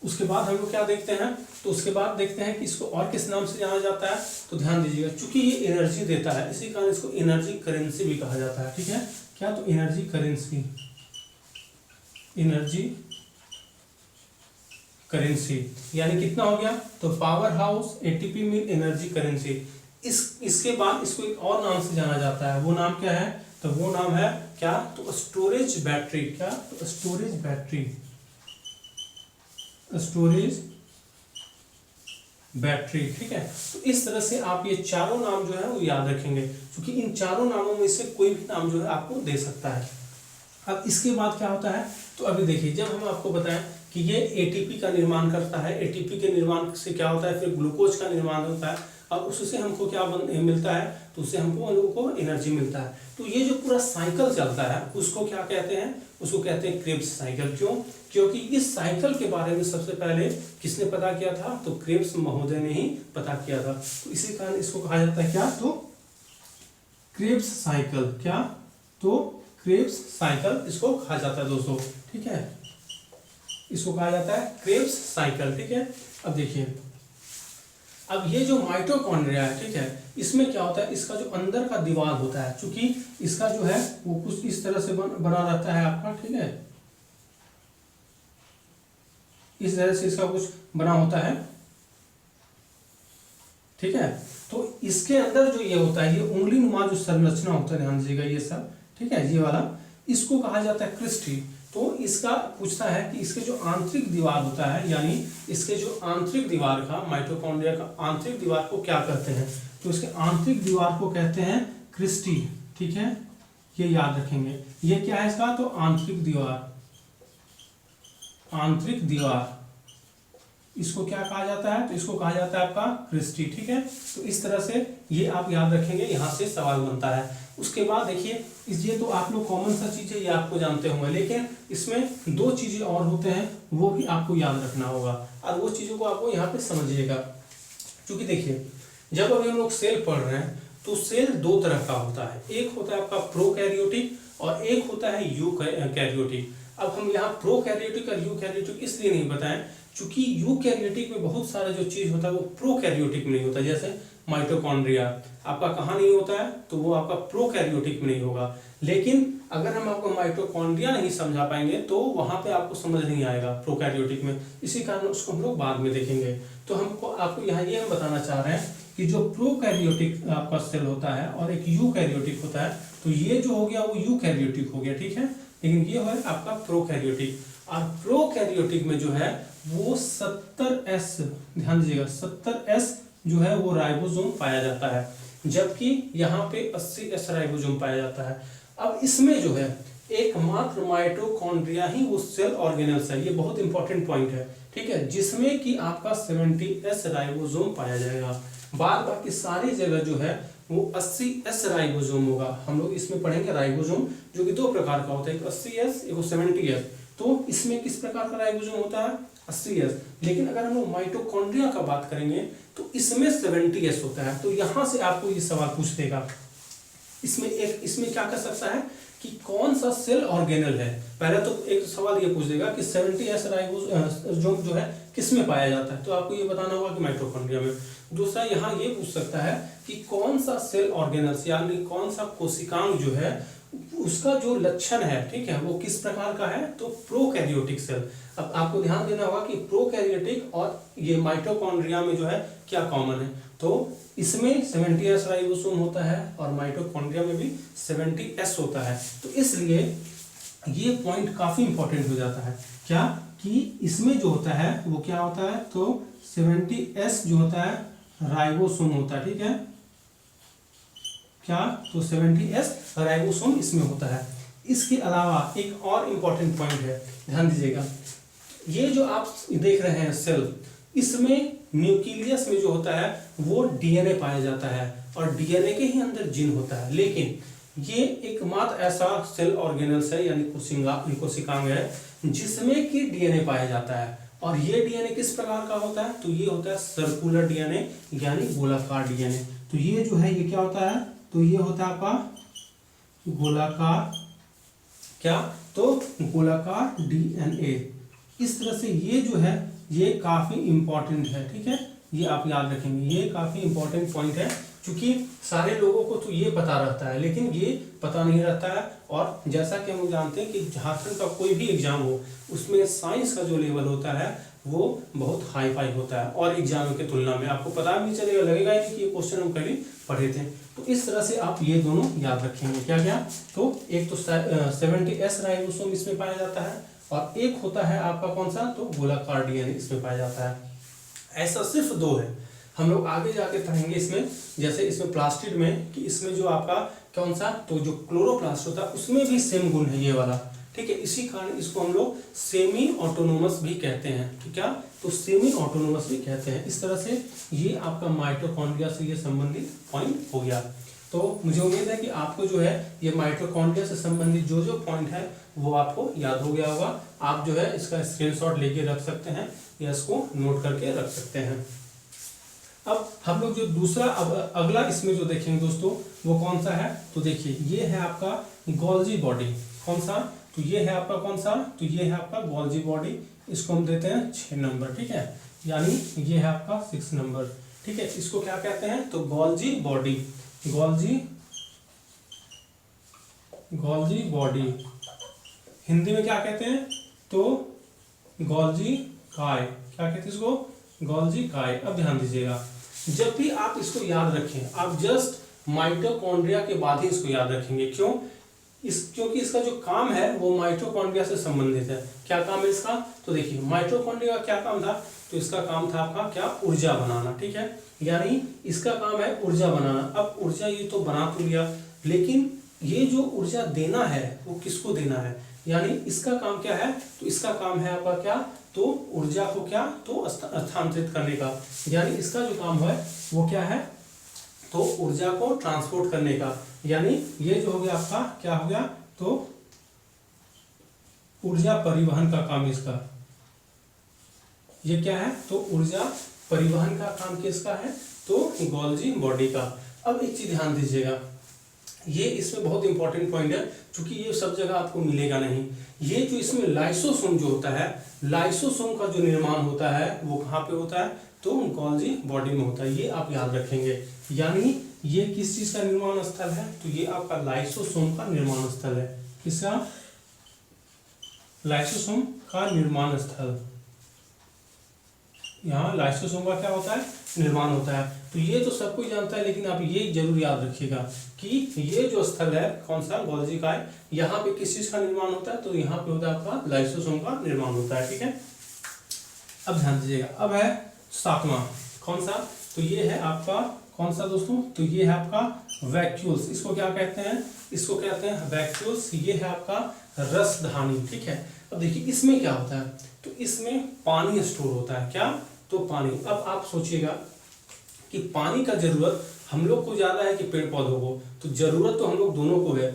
उसके बाद हम लोग क्या देखते हैं, तो उसके बाद देखते हैं कि इसको और किस नाम से जाना जाता है। तो ध्यान दीजिएगा, चूंकि ये एनर्जी देता है इसी कारण इसको एनर्जी करेंसी भी कहा जाता है। ठीक है, क्या, तो एनर्जी करेंसी, एनर्जी करेंसी यानी कितना हो गया, तो पावर हाउस, एटीपी मिल, एनर्जी करेंसी। इसके बाद इसको एक और नाम से जाना जाता है, वो नाम क्या है, तो वो नाम है क्या, तो स्टोरेज बैटरी। क्या, तो स्टोरेज बैटरी, स्टोरेज बैटरी। ठीक है, तो इस तरह से आप ये चारों नाम जो है वो याद रखेंगे, क्योंकि इन चारों नामों में से कोई भी नाम जो है आपको दे सकता है। अब इसके बाद क्या होता है, तो अभी देखिए, जब हम आपको बताएं कि ये एटीपी का निर्माण करता है, एटीपी के निर्माण से क्या होता है, फिर ग्लूकोज का निर्माण होता है, और उससे हमको क्या मिलता है, तो उससे हमको लोगों को एनर्जी मिलता है। तो ये जो पूरा साइकिल चलता है उसको क्या कहते हैं, उसको कहते हैं क्रेब्स साइकिल। क्यों, क्योंकि इस साइकिल के बारे में सबसे पहले किसने पता किया था, तो क्रेब्स महोदय ने ही पता किया था। तो इसी कारण इसको कहा जाता है क्या, तो क्रेब्स साइकिल। क्या, तो क्रेब्स साइकिल इसको कहा जाता है दोस्तों। ठीक है, इसको कहा जाता है क्रेब्स साइकिल। ठीक है, अब देखिए, अब ये जो माइटोकॉन्ड्रिया है, ठीक है, इसमें क्या होता है, इसका जो अंदर का दीवार होता है, चूंकि इसका जो है वो कुछ इस तरह से बना रहता है आपका। ठीक है, इस तरह से इसका कुछ बना होता है। ठीक है, तो इसके अंदर जो ये होता है, ये उंगली नुमा जो संरचना होता है, ध्यान दीजिएगा ये सब, ठीक है, ये वाला, इसको कहा जाता है क्रिस्टी। तो इसका पूछता है कि इसके जो आंतरिक दीवार होता है, यानी इसके जो आंतरिक दीवार का, माइटोकॉन्ड्रिया का आंतरिक दीवार को क्या कहते हैं, तो इसके आंतरिक दीवार को कहते हैं क्रिस्टी। ठीक है, ये याद रखेंगे, ये क्या है इसका, तो आंतरिक दीवार, आंतरिक दीवार, इसको क्या कहा जाता है, तो इसको कहा जाता है आपका क्रिस्टी। ठीक है, तो इस तरह से ये आप याद रखेंगे, यहां से सवाल बनता है। उसके बाद देखिए, ये तो आप लोग कॉमन सा चीज है, ये आपको जानते होंगे, लेकिन इसमें दो चीजें और होते हैं, वो भी आपको याद रखना होगा, और वो चीजों को आपको यहाँ पे समझिएगा। क्योंकि देखिए, जब अभी हम लोग सेल पढ़ रहे हैं, तो सेल दो तरह का होता है, एक होता है आपका प्रोकैरियोटिक और एक होता है यूकैरियोटिक। अब हम यहाँ प्रोकैरियोटिक और यूकैरियोटिक इसलिए नहीं बताएं, चूंकि यूकैरियोटिक में बहुत सारा जो चीज होता है वो प्रोकैरियोटिक में नहीं होता। जैसे माइटोकॉन्ड्रिया आपका कहाँ नहीं होता है, तो वो आपका प्रोकैरियोटिक में नहीं होगा। लेकिन अगर हम आपको माइटोकॉन्ड्रिया नहीं समझा पाएंगे तो वहां पे आपको समझ नहीं आएगा प्रोकैरियोटिक में, इसी कारण उसको हम लोग बाद में देखेंगे। तो हमको आपको यहाँ ये हम बताना चाह रहे हैं कि जो प्रोकैरियोटिक आपका सेल होता है और एक यूकैरियोटिक होता है, तो ये जो हो गया वो यूकैरियोटिक हो गया। ठीक है, लेकिन ये है आपका प्रोकैरियोटिक। और प्रोकैरियोटिक में जो है वो 70S, ध्यान दीजिएगा, 70S जो है वो राइबोसोम पाया जाता है, जबकि यहाँ पे 80S राइबोसोम पाया जाता है। अब इसमें जो है एकमात्र माइटोकॉन्ड्रिया ही वो सेल ऑर्गेनेल्स है, ये बहुत इंपॉर्टेंट पॉइंट है। ठीक है, जिसमें कि आपका 70S राइबोसोम पाया जाएगा। बाद बाकी सारी जगह जो है वो 80S राइबोसोम होगा। हम लोग इसमें पढ़ेंगे राइबोसोम, जो कि दो प्रकार का होता है, एक 80S एक 70S। तो इसमें किस प्रकार का राइबोसोम होता है, 80S। लेकिन अगर हम लोग माइटोकॉन्ड्रिया का बात करेंगे तो इसमें 70S होता है। तो यहां से आपको ये सवाल पूछ देगा, इसमें क्या कर सकता है कि कौन सा सेल ऑर्गेनल है। पहले तो एक सवाल ये पूछ देगा कि 70S राइबोसोम जो है किसमें पाया जाता है, तो आपको ये बताना होगा कि माइटोकॉन्ड्रिया में। दूसरा यहाँ ये पूछ सकता है कि कौन सा सेल ऑर्गेनल्स यानी कौन सा कोशिकांग जो है उसका जो लक्षण है, ठीक है, वो किस प्रकार का है, तो प्रोकैरियोटिक सेल। अब आपको ध्यान देना होगा कि प्रोकैरियोटिक और ये माइटोकॉन्ड्रिया में जो है क्या कॉमन है, तो इसमें 70S राइबोसोम होता है और माइटोकॉन्ड्रिया में भी 70S होता है। तो इसलिए ये पॉइंट काफी इंपॉर्टेंट हो जाता है, क्या कि इसमें जो होता है वो क्या होता है, तो 70S जो होता है राइबोसोम होता है। ठीक है, क्या, तो 70S राइबोसोम इसमें होता है। इसके अलावा एक और इंपॉर्टेंट पॉइंट है, ध्यान दीजिएगा, ये जो आप देख रहे हैं सेल, इसमें न्यूक्लियस में जो होता है वो डीएनए पाया जाता है और डीएनए के ही अंदर जीन होता है। लेकिन ये एकमात्र ऐसा सेल ऑर्गेनल्स है यानी कोशिकांग है जिसमें कि डीएनए पाया जाता है। और ये डीएनए किस प्रकार का होता है? तो ये होता है सर्कुलर डीएनए यानी गोलाकार डीएनए। तो ये जो है ये क्या होता है? तो ये होता है आपका गोलाकार, क्या? तो गोलाकार डीएनए। इस तरह से ये जो है ये काफी इंपॉर्टेंट है, ठीक है, ये आप याद रखेंगे, ये काफी इंपॉर्टेंट पॉइंट है क्योंकि सारे लोगों को तो ये पता रहता है लेकिन ये पता नहीं रहता है। और जैसा कि हम जानते हैं कि झारखंड का कोई भी एग्जाम हो उसमें साइंस का जो लेवल होता है वो बहुत हाई फाई होता है और एग्जामों की तुलना में आपको पता भी नहीं चलेगा, लगेगा ही नहीं कि ये क्वेश्चन हम कभी पढ़े थे। तो इस तरह से आप ये दोनों याद रखेंगे। क्या क्या? तो एक तो 70S राइबोसोम इसमें पाया जाता है और एक होता है आपका कौन सा? तो गोलाकार डीएनए इसमें पाया जाता है। ऐसा सिर्फ दो है, हम लोग आगे जाके पढ़ेंगे इसमें, जैसे इसमें प्लास्टिड में कि इसमें जो आपका कौन सा? तो जो क्लोरोप्लास्ट होता है उसमें भी सेम गुण है ये वाला, ठीक है। इसी कारण इसको हम लोग सेमी ऑटोनोमस भी कहते हैं, ठीक है, तो सेमी ऑटोनोमस भी कहते हैं। इस तरह से ये आपका माइटोकॉन्ड्रिया से ये संबंधित पॉइंट हो गया। तो मुझे उम्मीद है कि आपको जो है ये माइटोकॉन्ड्रिया से संबंधित जो जो पॉइंट है वो आपको याद हो गया होगा। आप जो है इसका स्क्रीनशॉट लेके रख सकते हैं या इसको नोट करके रख सकते हैं। अब हम लोग जो दूसरा अगला इसमें जो देखेंगे दोस्तों वो कौन सा है? तो देखिए ये है आपका गोल्जी बॉडी। कौन सा? तो ये है आपका कौन सा? तो ये है आपका गोल्जी बॉडी। इसको हम देते हैं 6 नंबर, ठीक है, यानी ये है आपका 6 नंबर, ठीक है। इसको क्या कहते हैं? तो Golgi body, Golgi body. Hindi में क्या कहते हैं? तो गोल्जी काय। क्या कहते हैं इसको? गोल्जी काय। अब ध्यान दीजिएगा, जब भी आप इसको याद रखें आप जस्ट माइटोकॉन्ड्रिया के बाद ही इसको याद रखेंगे। क्यों? क्योंकि इसका जो काम है वो माइटोकॉन्ड्रिया से संबंधित है। क्या काम है इसका? तो देखिए माइटोकॉन्ड्रिया का क्या काम था? तो इसका काम था आपका क्या? ऊर्जा बनाना, ठीक है, यानी इसका काम है ऊर्जा बनाना। अब ऊर्जा ये तो बना तो लिया, लेकिन ये जो ऊर्जा देना है वो किसको देना है? यानी इसका काम क्या है? तो इसका काम है आपका क्या? तो ऊर्जा को क्या? तो स्थानांतरित करने का। यानी इसका जो काम है वो क्या है? तो ऊर्जा को ट्रांसपोर्ट करने का। यानी ये जो हो गया आपका क्या हो गया? तो ऊर्जा परिवहन का काम इसका। ये क्या है? तो ऊर्जा परिवहन का काम किसका है? तो गोल्जी बॉडी का। अब एक चीज ध्यान दीजिएगा, ये इसमें बहुत इंपॉर्टेंट पॉइंट है क्योंकि ये सब जगह आपको मिलेगा नहीं। ये जो इसमें लाइसोसोम जो होता है, लाइसोसोम का जो निर्माण होता है वो कहाँ पे होता है? तो गोल्जी बॉडी में होता है। ये आप याद रखेंगे। यानी ये किस चीज का निर्माण स्थल है? तो ये आपका लाइसोसोम का निर्माण स्थल है। किसका? लाइसोसोम का निर्माण स्थल। यहाँ लाइसोसोम का क्या होता है? निर्माण होता है। तो ये तो सब कोई जानता है लेकिन आप ये जरूर याद रखिएगा कि ये जो स्थल है कौन सा? गोल्जी काय, यहाँ पे किस चीज का निर्माण होता है? तो यहाँ पे होता है आपका लाइसोसोम का निर्माण होता है, ठीक है। अब ध्यान दीजिएगा, अब है 7वां। कौन सा? तो ये है आपका कौन सा दोस्तों? तो ये है आपका वैक्यूल्स। इसको क्या कहते हैं? इसको कहते हैं वैक्यूल्स। ये है आपका रसधानी, ठीक है। अब देखिए इसमें क्या होता है? तो इसमें पानी स्टोर होता है। क्या? तो पानी। अब आप सोचिएगा कि पानी का जरूरत हम लोग को ज्यादा है कि पेड़ पौधों को? तो जरूरत तो हम लोग दोनों को है,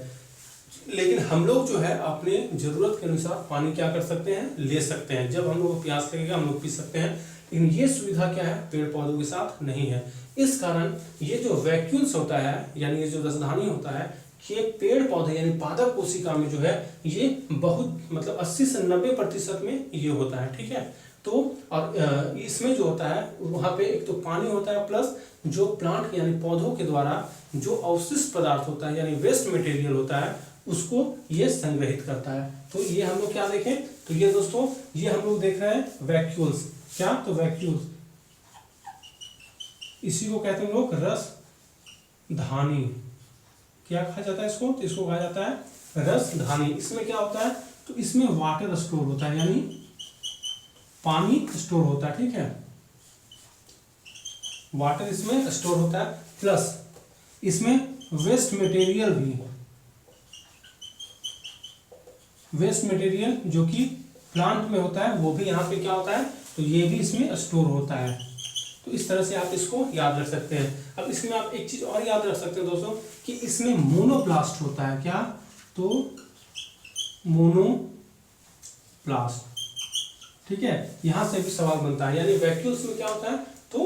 लेकिन हम लोग जो है अपने जरूरत के अनुसार पानी क्या कर सकते हैं? ले सकते हैं। जब हम लोग को प्यास लगेगा हम लोग पी सकते हैं, लेकिन ये सुविधा क्या है? पेड़ पौधों के साथ नहीं है। इस कारण ये जो वैक्यूल्स होता है यानी ये जो रसधानी होता है, ये पेड़ पौधे यानी पादप कोशिका में जो है ये बहुत मतलब 80 से 90% में ये होता है, ठीक है। तो और इसमें जो होता है वहाँ पे एक तो पानी होता है प्लस जो प्लांट यानी पौधों के द्वारा जो अवशिष्ट पदार्थ होता है यानी वेस्ट मटेरियल होता है उसको ये संग्रहित करता है। तो ये हम लोग क्या देखें? तो ये दोस्तों ये हम लोग देख रहे हैं वैक्यूल्स। क्या? तो वैक्यूल्स, इसी को कहते हैं हम लोग रसधानी। क्या कहा जाता है इसको? तो इसको कहा जाता है रसधानी। इसमें क्या होता है? तो इसमें वाटर स्टोर होता है यानी पानी स्टोर होता है, ठीक है, वाटर इसमें स्टोर होता है, प्लस इसमें वेस्ट मटेरियल भी, वेस्ट मटेरियल जो कि प्लांट में होता है वो भी यहाँ पे क्या होता है, तो ये भी इसमें स्टोर होता है। तो इस तरह से आप इसको याद रख सकते हैं। अब इसमें आप एक चीज और याद रख सकते हैं दोस्तों कि इसमें मोनोप्लास्ट होता है। क्या? तो मोनोप्लास्ट, ठीक है, यहां से भी सवाल बनता है, यानी वैक्यूल्स में क्या होता है, तो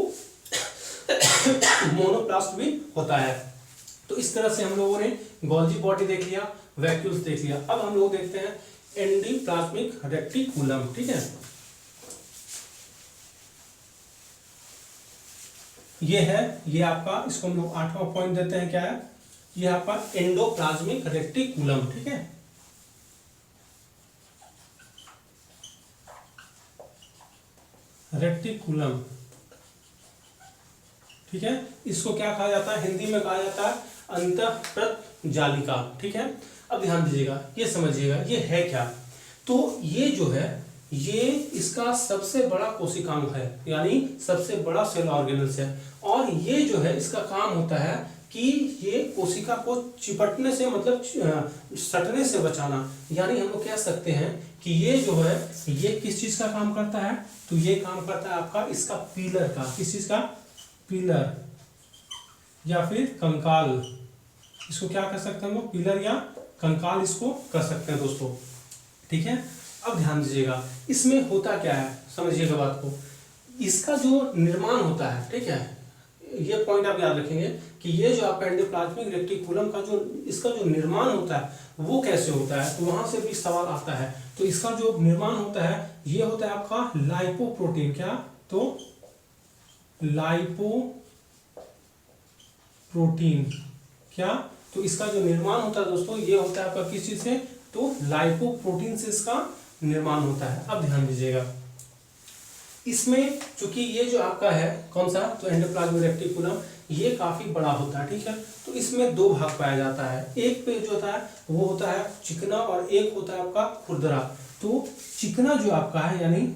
मोनोप्लास्ट भी होता है। तो इस तरह से हम लोगों ने गोल्जी बॉडी देख लिया, वैक्यूल्स देख लिया। अब हम लोग देखते हैं एंडोप्लाज्मिक रेटिकुलम, ठीक है। ये है, ये आपका, इसको हम लोग 8वां पॉइंट देते हैं, क्या है, ये आपका एंडोप्लाज्मिक रेटिकुलम, ठीक है। रेटिकुलम, ठीक है, इसको क्या कहा जाता है, हिंदी में कहा जाता है अंतःप्रत जालिका, ठीक है। अब ध्यान दीजिएगा, ये समझिएगा ये है क्या। तो ये जो है, ये इसका सबसे बड़ा कोशिकांग है, यानी सबसे बड़ा सेल ऑर्गेनल्स है। और ये जो है, इसका काम होता है कि ये कोशिका को चिपटने से, मतलब सटने से बचाना। यानी हम लोग कह सकते हैं कि ये जो है, ये किस चीज का काम करता है, तो ये काम करता है आपका इसका पिलर का, किस चीज का, पिलर या फिर कंकाल, इसको क्या कर सकते हैं हम लोग, पिलर या कंकाल इसको कर सकते हैं दोस्तों, ठीक है। अब ध्यान दीजिएगा, इसमें होता क्या है, समझिएगा बात को। इसका जो निर्माण होता है, ठीक है, ये पॉइंट आप याद रखेंगे कि ये जो आपका एंडोप्लाज्मिक रेटिकुलम का जो इसका जो निर्माण होता है वो कैसे होता है, तो वहां से भी सवाल आता है। तो इसका जो निर्माण होता है, ये होता है आपका लाइपोप्रोटीन, क्या, तो लाइपोप्रोटीन, क्या, तो इसका जो निर्माण होता है दोस्तों, ये होता है आपका किस चीज से, तो लाइपोप्रोटीन से इसका निर्माण होता है। अब ध्यान दीजिएगा, इसमें चूंकि ये जो आपका है कौन सा, तो एंडोप्लाज्मिक रेटिकुलम, ये काफी बड़ा होता है, ठीक है। तो इसमें दो भाग पाया जाता है, एक पे जो होता है वो होता है चिकना और एक होता है आपका खुरदरा। तो चिकना जो आपका है, यानी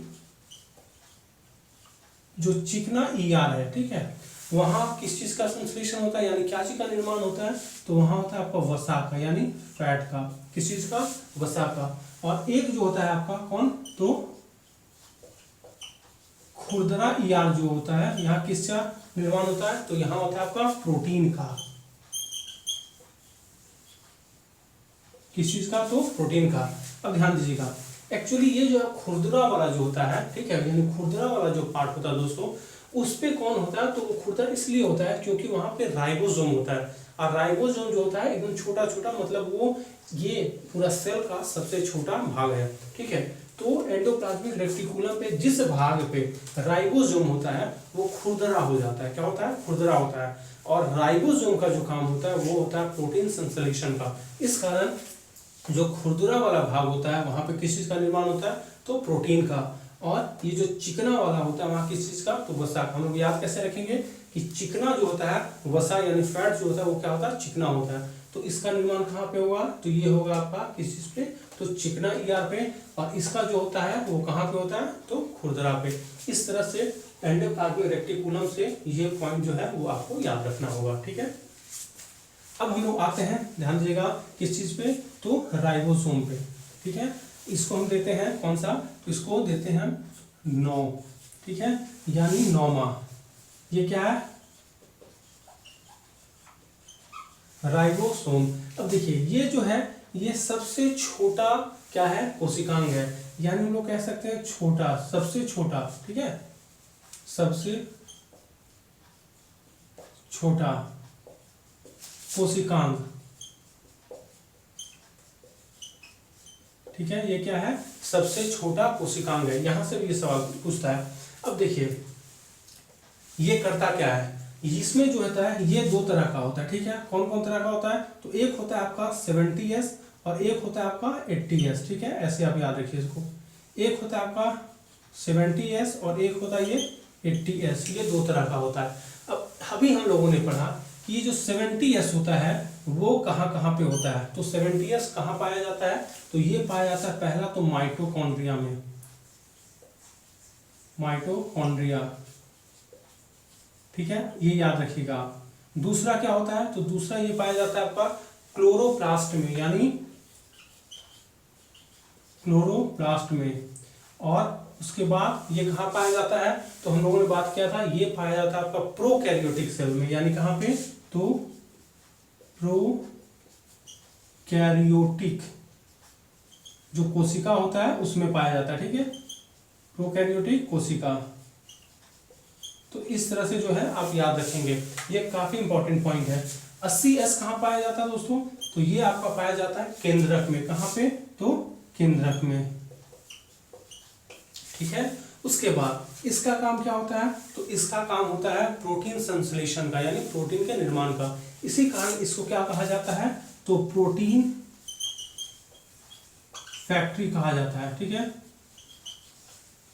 जो चिकना ईआर है, ठीक है, वहां किस चीज का संश्लेषण होता है, यानी क्या चीज का निर्माण होता है, तो वहां होता है आपका वसा का, यानी फैट का, किस चीज का, वसा का। और एक जो होता है आपका कौन, तो खुरदरा ईआर जो होता है, यहाँ किसका निर्माण होता है, तो यहाँ होता है आपका प्रोटीन का, किस चीज का, तो प्रोटीन का। अब ध्यान दीजिएगा, एक्चुअली ये जो खुरदरा वाला जो होता है, ठीक है, यानी खुरदरा वाला जो पार्ट होता है दोस्तों, उस पे कौन होता है, तो वो खुरदरा इसलिए होता है क्योंकि वहां पे राइबोसोम होता है। और राइबोसोम जो होता है एकदम छोटा छोटा, मतलब वो ये पूरा सेल का सबसे छोटा भाग है, ठीक है। तो एंडोप्लाज्मिक रेटिकुलम पे जिस भाग पे राइबोसोम होता है वो खुरदरा हो जाता है, क्या होता है, खुरदरा होता है। और राइबोसोम का जो काम होता है वो होता है प्रोटीन संश्लेषण का। इस कारण जो खुरदरा वाला भाग होता है वहां पे किस चीज का निर्माण होता है, तो प्रोटीन का। और ये जो चिकना वाला होता है वहां किस चीज का, तो वसा का। हम लोग याद कैसे रखेंगे कि चिकना जो होता है, वसा यानी फैट जो होता है वो क्या होता है, चिकना होता है। तो इसका निर्माण कहाँ पे होगा, तो ये होगा आपका किस चीज पे, तो चिकना ईआर पे। और इसका जो होता है वो कहाँ पे होता है, तो खुरदरा पे। इस तरह से एंडोप्लाज्मिक रेटिकुलम से ये पॉइंट जो है वो आपको याद रखना होगा, ठीक है। अब हम लोग आते हैं, ध्यान दीजिएगा, किस चीज पे, तो राइबोसोम पे, ठीक है। इसको हम देते हैं कौन सा, तो इसको देते हैं 9, ठीक है, यानी 9वां। ये क्या है, राइबोसोम। अब देखिए ये जो है, ये सबसे छोटा क्या है, कोशिकांग है, यानी हम लोग कह सकते हैं छोटा, सबसे छोटा, ठीक है, सबसे छोटा कोशिकांग, ठीक है। ये क्या है, सबसे छोटा कोशिकांग है, यहां से भी ये सवाल पूछता है। अब देखिए ये करता क्या है, इसमें जो होता है ये दो तरह का होता है, ठीक है। कौन कौन तरह का होता है, तो एक होता है आपका 70S और एक होता है आपका 80S, ठीक है, ऐसे आप याद रखिए इसको। एक होता है आपका 70S और एक होता है ये 80S, ये दो तरह का होता है। अब अभी हम लोगों ने पढ़ा कि ये जो 70S होता है वो कहाँ कहाँ पे होता है, तो 70S कहाँ पाया जाता है, तो ये पाया जाता है पहला तो माइटोकॉन्ड्रिया में, माइटोकॉन्ड्रिया, ठीक है, ये याद रखिएगा। दूसरा क्या होता है, तो दूसरा ये पाया जाता है आपका क्लोरोप्लास्ट में, यानी क्लोरोप्लास्ट में। और उसके बाद ये कहाँ पाया जाता है, तो हम लोगों ने बात किया था ये पाया जाता है आपका प्रोकैरियोटिक सेल में, यानी कहाँ पे, तो प्रोकैरियोटिक जो कोशिका होता है उसमें पाया जाता है, ठीक है, प्रोकैरियोटिक कोशिका। तो इस तरह से जो है आप याद रखेंगे, ये काफी इंपॉर्टेंट पॉइंट है। 80S कहाँ पाया जाता है दोस्तों, तो ये आपका पाया जाता है केंद्रक में, कहाँ पे, तो केंद्रक में, ठीक है। उसके बाद इसका काम क्या होता है, तो इसका काम होता है प्रोटीन संश्लेषण का, यानी प्रोटीन के निर्माण का। इसी कारण इसको क्या कहा जाता है, तो प्रोटीन फैक्ट्री कहा जाता है, ठीक है,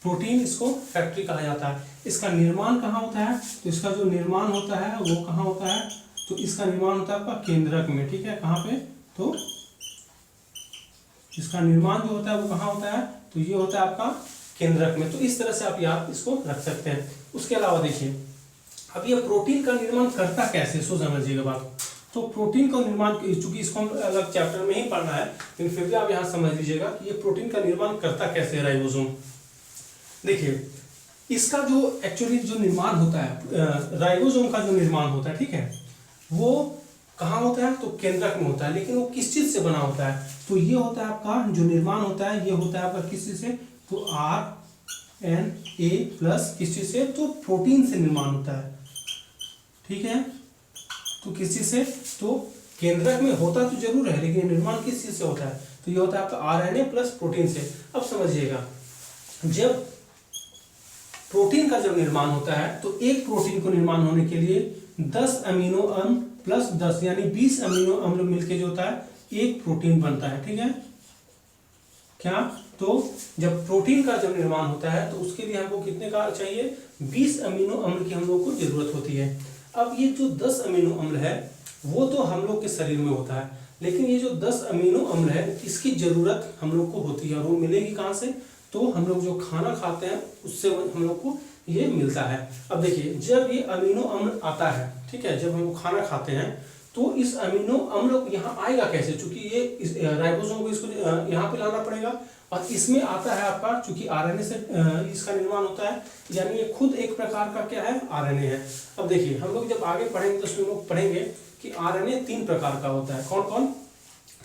प्रोटीन इसको फैक्ट्री कहा जाता है। इसका निर्माण कहाँ होता है, तो इसका जो निर्माण होता है वो कहाँ होता है, तो इसका निर्माण होता है आपका केंद्रक में, ठीक है, कहाँ पे, तो इसका निर्माण जो होता है वो कहाँ होता है, तो ये होता है आपका केंद्रक में। तो इस तरह से आप याद इसको रख सकते हैं। उसके अलावा देखिए, अब ये प्रोटीन का निर्माण करता कैसे, सो समझिएगा बात। तो प्रोटीन का निर्माण, चूंकि इसको हम अलग चैप्टर में ही पढ़ना है, लेकिन फिर भी आप यहाँ समझ लीजिएगा कि ये प्रोटीन का निर्माण करता कैसे है राइबोसोम। देखिए, इसका जो एक्चुअली जो निर्माण होता है, राइबोसोम का जो निर्माण होता है, ठीक है, वो कहाँ होता है, तो केंद्रक में होता है। लेकिन वो किस चीज से बना होता है, तो ये होता है आपका जो निर्माण होता है, ये होता है आपका किस चीज से, तो RNA प्लस किस चीज से, तो प्रोटीन से निर्माण होता है, ठीक है। तो किस चीज से, तो केंद्रक में होता तो जरूर है, लेकिन निर्माण किस चीज से होता है, तो ये होता है आपका RNA प्लस प्रोटीन से। अब समझिएगा, जब प्रोटीन का जब निर्माण होता है, तो एक प्रोटीन को निर्माण होने के लिए 10 अमीनो अम्ल प्लस 10 यानी 20 अमीनो अम्ल मिलके जो होता है एक प्रोटीन बनता है, ठीक है। क्या, तो जब प्रोटीन का जब निर्माण होता है तो उसके लिए हमको कितने का चाहिए, 20 अमीनो अम्ल की हम लोग को जरूरत होती है। अब ये जो 10 अमीनो अम्ल है वो तो हम लोग के शरीर में होता है, लेकिन ये जो 10 अमीनो अम्ल है इसकी जरूरत हम लोग को होती है, और वो मिलेगी कहाँ से, तो हम लोग जो खाना खाते हैं उससे हम लोग को ये मिलता है। अब देखिए, जब ये अमीनो अम्ल आता है, ठीक है, जब हम लोग खाना खाते हैं तो इस अमीनो अम्ल यहाँ आएगा कैसे, चूंकि ये राइबोसोम को इसको यहाँ पे लाना पड़ेगा, और इसमें आता है आपका, चूंकि RNA से इसका निर्माण होता है, यानी ये खुद एक प्रकार का क्या है, RNA है। अब देखिए, हम लोग जब आगे पढ़ेंगे तो उसमें लोग पढ़ेंगे कि RNA 3 प्रकार का होता है। कौन कौन,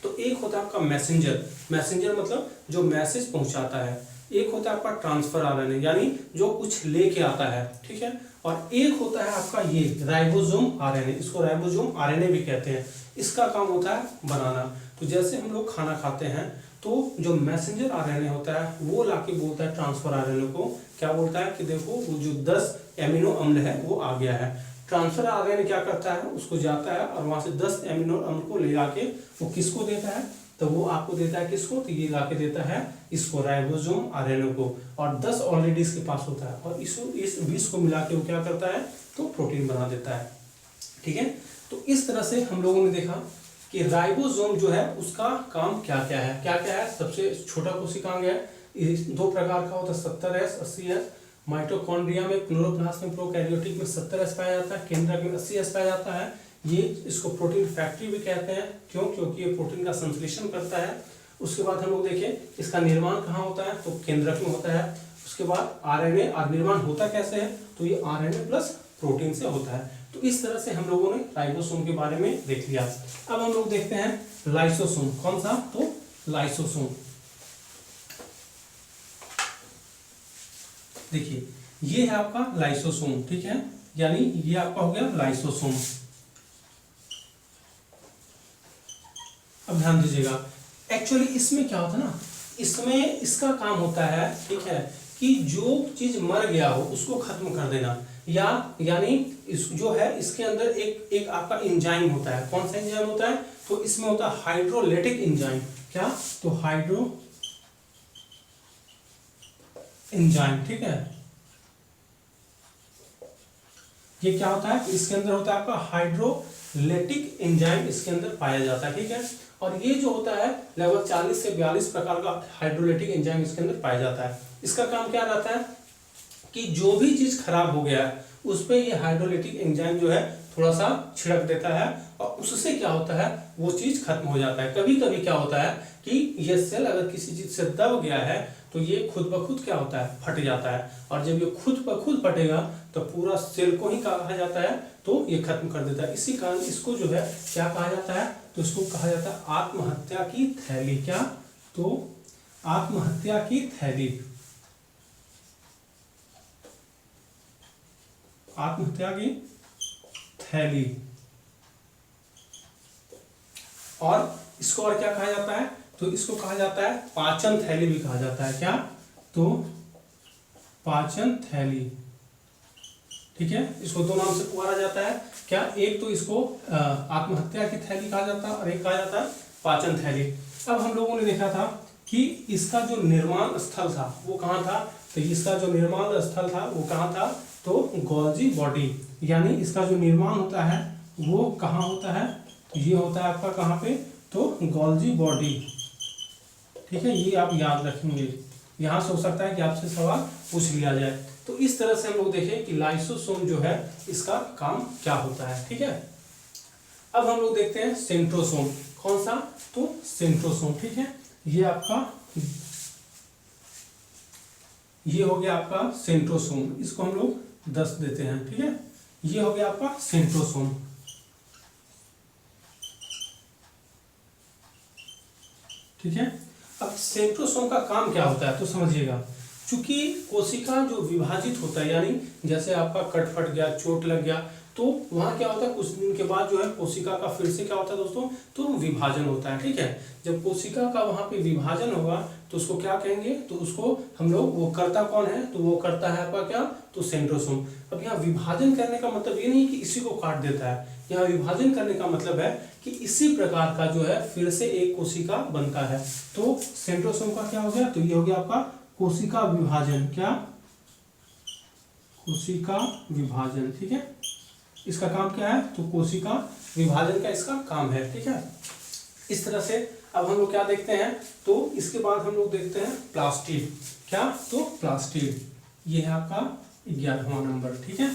तो एक होता है आपका मैसेंजर, मैसेंजर मतलब जो मैसेज पहुंचाता है। एक होता है आपका ट्रांसफर RNA, यानी जो कुछ लेके आता है, ठीक है। और एक होता है आपका ये राइबोसोम RNA, इसको राइबोसोम RNA भी कहते हैं। इसका काम होता है बनाना। तो जैसे हम लोग खाना खाते हैं तो जो मैसेंजर RNA होता है वो लाके बोलता है ट्रांसफर RNA को, क्या बोलता है कि देखो वो जो 10 एमिनो अम्ल है वो आ गया है। ट्रांसफर RNA क्या करता है, उसको जाता है और वहां से 10 एमिनो अम्ल को ले आके वो किसको देता है, तो वो आपको देता है किसको, तो ये लाके देता है इसको राइबोसोम RNA को, और 10 ऑलरेडी इसके पास होता है, और इस 20 को मिला के वो क्या करता है, तो प्रोटीन बना देता है, ठीक है। तो इस तरह से हम लोगों ने देखा कि राइबोसोम जो है उसका काम क्या क्या है, क्या क्या है। सबसे छोटा कोशिकांग है, 2 प्रकार का होता है, 70S 80S। माइटोकॉन्ड्रिया में, क्लोरोप्लास्ट में, प्रोकैरियोटिक में 70S पाया जाता है, केंद्रक में 80S पाया जाता है। ये इसको प्रोटीन फैक्ट्री भी कहते हैं, क्यों, क्योंकि ये प्रोटीन का संश्लेषण करता है। उसके बाद हम लोग देखें इसका निर्माण कहाँ होता है, तो केंद्रक में होता है। उसके बाद RNA निर्माण होता कैसे है, तो ये RNA प्लस प्रोटीन से होता है। तो इस तरह से हम लोगों ने राइबोसोम के बारे में देख लिया। अब हम लोग देखते हैं लाइसोसोम। कौन सा, तो लाइसोसोम। देखिए, ये है आपका लाइसोसोम, ठीक है, यानी ये आपका हो गया लाइसोसोम। अब ध्यान दीजिएगा, एक्चुअली इसमें क्या होता है ना, इसमें इसका काम होता है, ठीक है, कि जो चीज मर गया हो उसको खत्म कर देना, या यानी इस जो है इसके अंदर एक आपका एंजाइम होता है। कौन सा एंजाइम होता है, तो इसमें होता है हाइड्रोलाइटिक एंजाइम। क्या, तो हाइड्रो एंजाइम, ठीक है। ये क्या होता है, इसके अंदर होता है आपका हाइड्रोलाइटिक एंजाइम, इसके अंदर पाया जाता है, ठीक है। और ये जो होता है लगभग 40 से 42 प्रकार का हाइड्रोलाइटिक एंजाइम इसके अंदर पाया जाता है। इसका काम क्या रहता है कि जो भी चीज खराब हो गया है उस पर ये हाइड्रोलाइटिक एंजाइम जो है थोड़ा सा छिड़क देता है, और उससे क्या होता है, वो चीज खत्म हो जाता है। कभी कभी क्या होता है कि ये सेल अगर किसी चीज से दब गया है तो ये खुद ब खुद क्या होता है, फट जाता है। और जब ये खुद ब खुद फटेगा तो पूरा सेल को ही कहा जाता है तो ये खत्म कर देता है। इसी कारण इसको जो है क्या कहा जाता है, तो इसको कहा जाता है आत्महत्या की थैली। क्या, तो आत्महत्या की थैली, आत्महत्या की थैली। और इसको और क्या कहा जाता है, तो इसको कहा जाता है पाचन थैली भी कहा जाता है। क्या, तो पाचन थैली, ठीक है। इसको दो नाम से पुकारा जाता है। क्या, एक तो इसको आत्महत्या की थैली कहा जाता है और एक कहा जाता है पाचन थैली। अब हम लोगों ने देखा था कि इसका जो निर्माण स्थल था वो कहाँ था, तो इसका जो निर्माण स्थल था वो कहाँ था, तो गोल्जी बॉडी, यानी इसका जो निर्माण होता है वो कहाँ होता है, तो ये होता है आपका कहाँ पे, तो गोल्जी बॉडी, ठीक है। ये आप याद रखेंगे, यहाँ से हो सकता है कि आपसे सवाल पूछ लिया जाए। तो इस तरह से हम लोग देखें कि लाइसोसोम जो है इसका काम क्या होता है, ठीक है। अब हम लोग देखते हैं सेंट्रोसोम, कौन सा, तो सेंट्रोसोम, ठीक है। ये आपका, ये हो गया आपका सेंट्रोसोम, इसको हम लोग 10 देते हैं, ठीक है। ये हो गया आपका सेंट्रोसोम, ठीक है। अब सेंट्रोसोम का काम क्या होता है, तो समझिएगा। चूंकि कोशिका जो विभाजित होता है, यानी जैसे आपका कट फट गया, चोट लग गया, तो वहां क्या होता है, कुछ दिन के बाद जो है कोशिका का फिर से क्या होता है दोस्तों, तो विभाजन होता है, ठीक है। जब कोशिका का वहां पे विभाजन होगा तो उसको क्या कहेंगे, तो उसको हम लोग, वो करता कौन है, तो वो करता है आपका क्या, तो सेंट्रोसोम। अब यहाँ विभाजन करने का मतलब ये नहीं कि इसी को काट देता है, यहाँ विभाजन करने का मतलब है कि इसी प्रकार का जो है फिर से एक कोशिका बनता है। तो सेंट्रोसोम का क्या हो गया, तो ये हो गया आपका कोशिका विभाजन। क्या, कोशिका विभाजन, ठीक है। इसका काम क्या है, तो कोशिका विभाजन का इसका काम है, ठीक है। इस तरह से अब हम लोग क्या देखते हैं, तो इसके बाद हम लोग देखते हैं प्लास्टिड। क्या, तो प्लास्टिड, ये है आपका 11वां नंबर, ठीक है।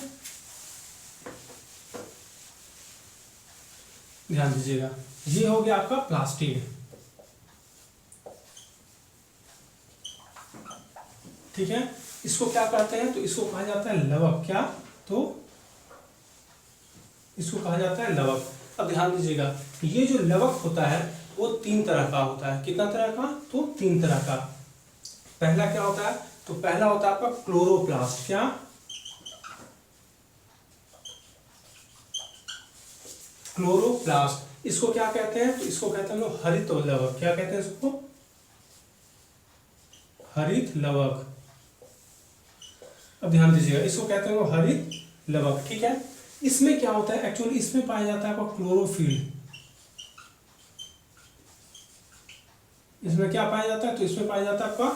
ध्यान दीजिएगा, ये हो गया आपका प्लास्टिड, ठीक है। इसको क्या कहते हैं, तो इसको कहा जाता है लवक। क्या, तो इसको कहा जाता है लवक। अब ध्यान दीजिएगा, ये जो लवक होता है वो 3 तरह का होता है। कितना तरह का, तो 3 तरह का। पहला क्या होता है, तो पहला होता है आपका क्लोरोप्लास्ट। क्या, क्लोरोप्लास्ट, इसको क्या कहते हैं, तो इसको कहते हैं हम लोग हरित लवक। क्या कहते हैं इसको, हरित लवक। अब ध्यान दीजिएगा, इसको कहते हैं वो हरित लवक, ठीक है। इसमें क्या होता है, एक्चुअली इसमें पाया जाता है आपका क्लोरोफिल। इसमें क्या पाया जाता है, तो इसमें पाया जाता है आपका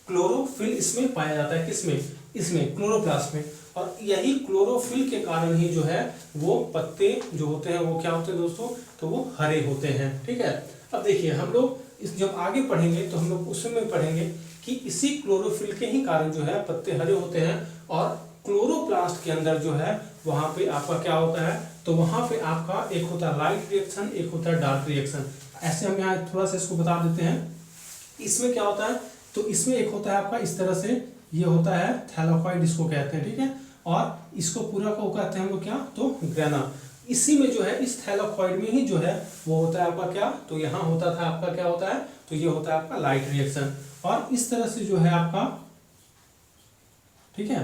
क्लोरोफिल, इसमें पाया जाता है। किसमें, इसमें क्लोरोप्लास्ट में। और यही क्लोरोफिल के कारण ही जो है वो पत्ते जो होते हैं वो क्या होते हैं दोस्तों, तो वो हरे होते हैं, ठीक है। अब देखिए हम लोग इस जब आगे पढ़ेंगे तो हम लोग उसमें पढ़ेंगे कि इसी क्लोरोफिल के ही कारण जो है पत्ते हरे होते हैं। और क्लोरोप्लास्ट के अंदर जो है वहां पे आपका क्या होता है, तो वहां पे आपका एक होता है लाइट रिएक्शन, एक होता है डार्क रिएक्शन। ऐसे हम यहाँ थोड़ा सा इसको बता देते हैं। इसमें क्या होता है, तो इसमें एक होता है आपका इस तरह से, ये होता है थैलाकॉइड, इसको कहते हैं, ठीक है। और इसको पूरा को कहते हैं हम लोग क्या, तो ग्रेना। इसी में जो है इस थैलाकॉइड में ही जो है वो होता है आपका क्या, तो यहाँ होता था आपका क्या होता है, तो ये होता है आपका लाइट रिएक्शन। और इस तरह से जो है आपका, ठीक है,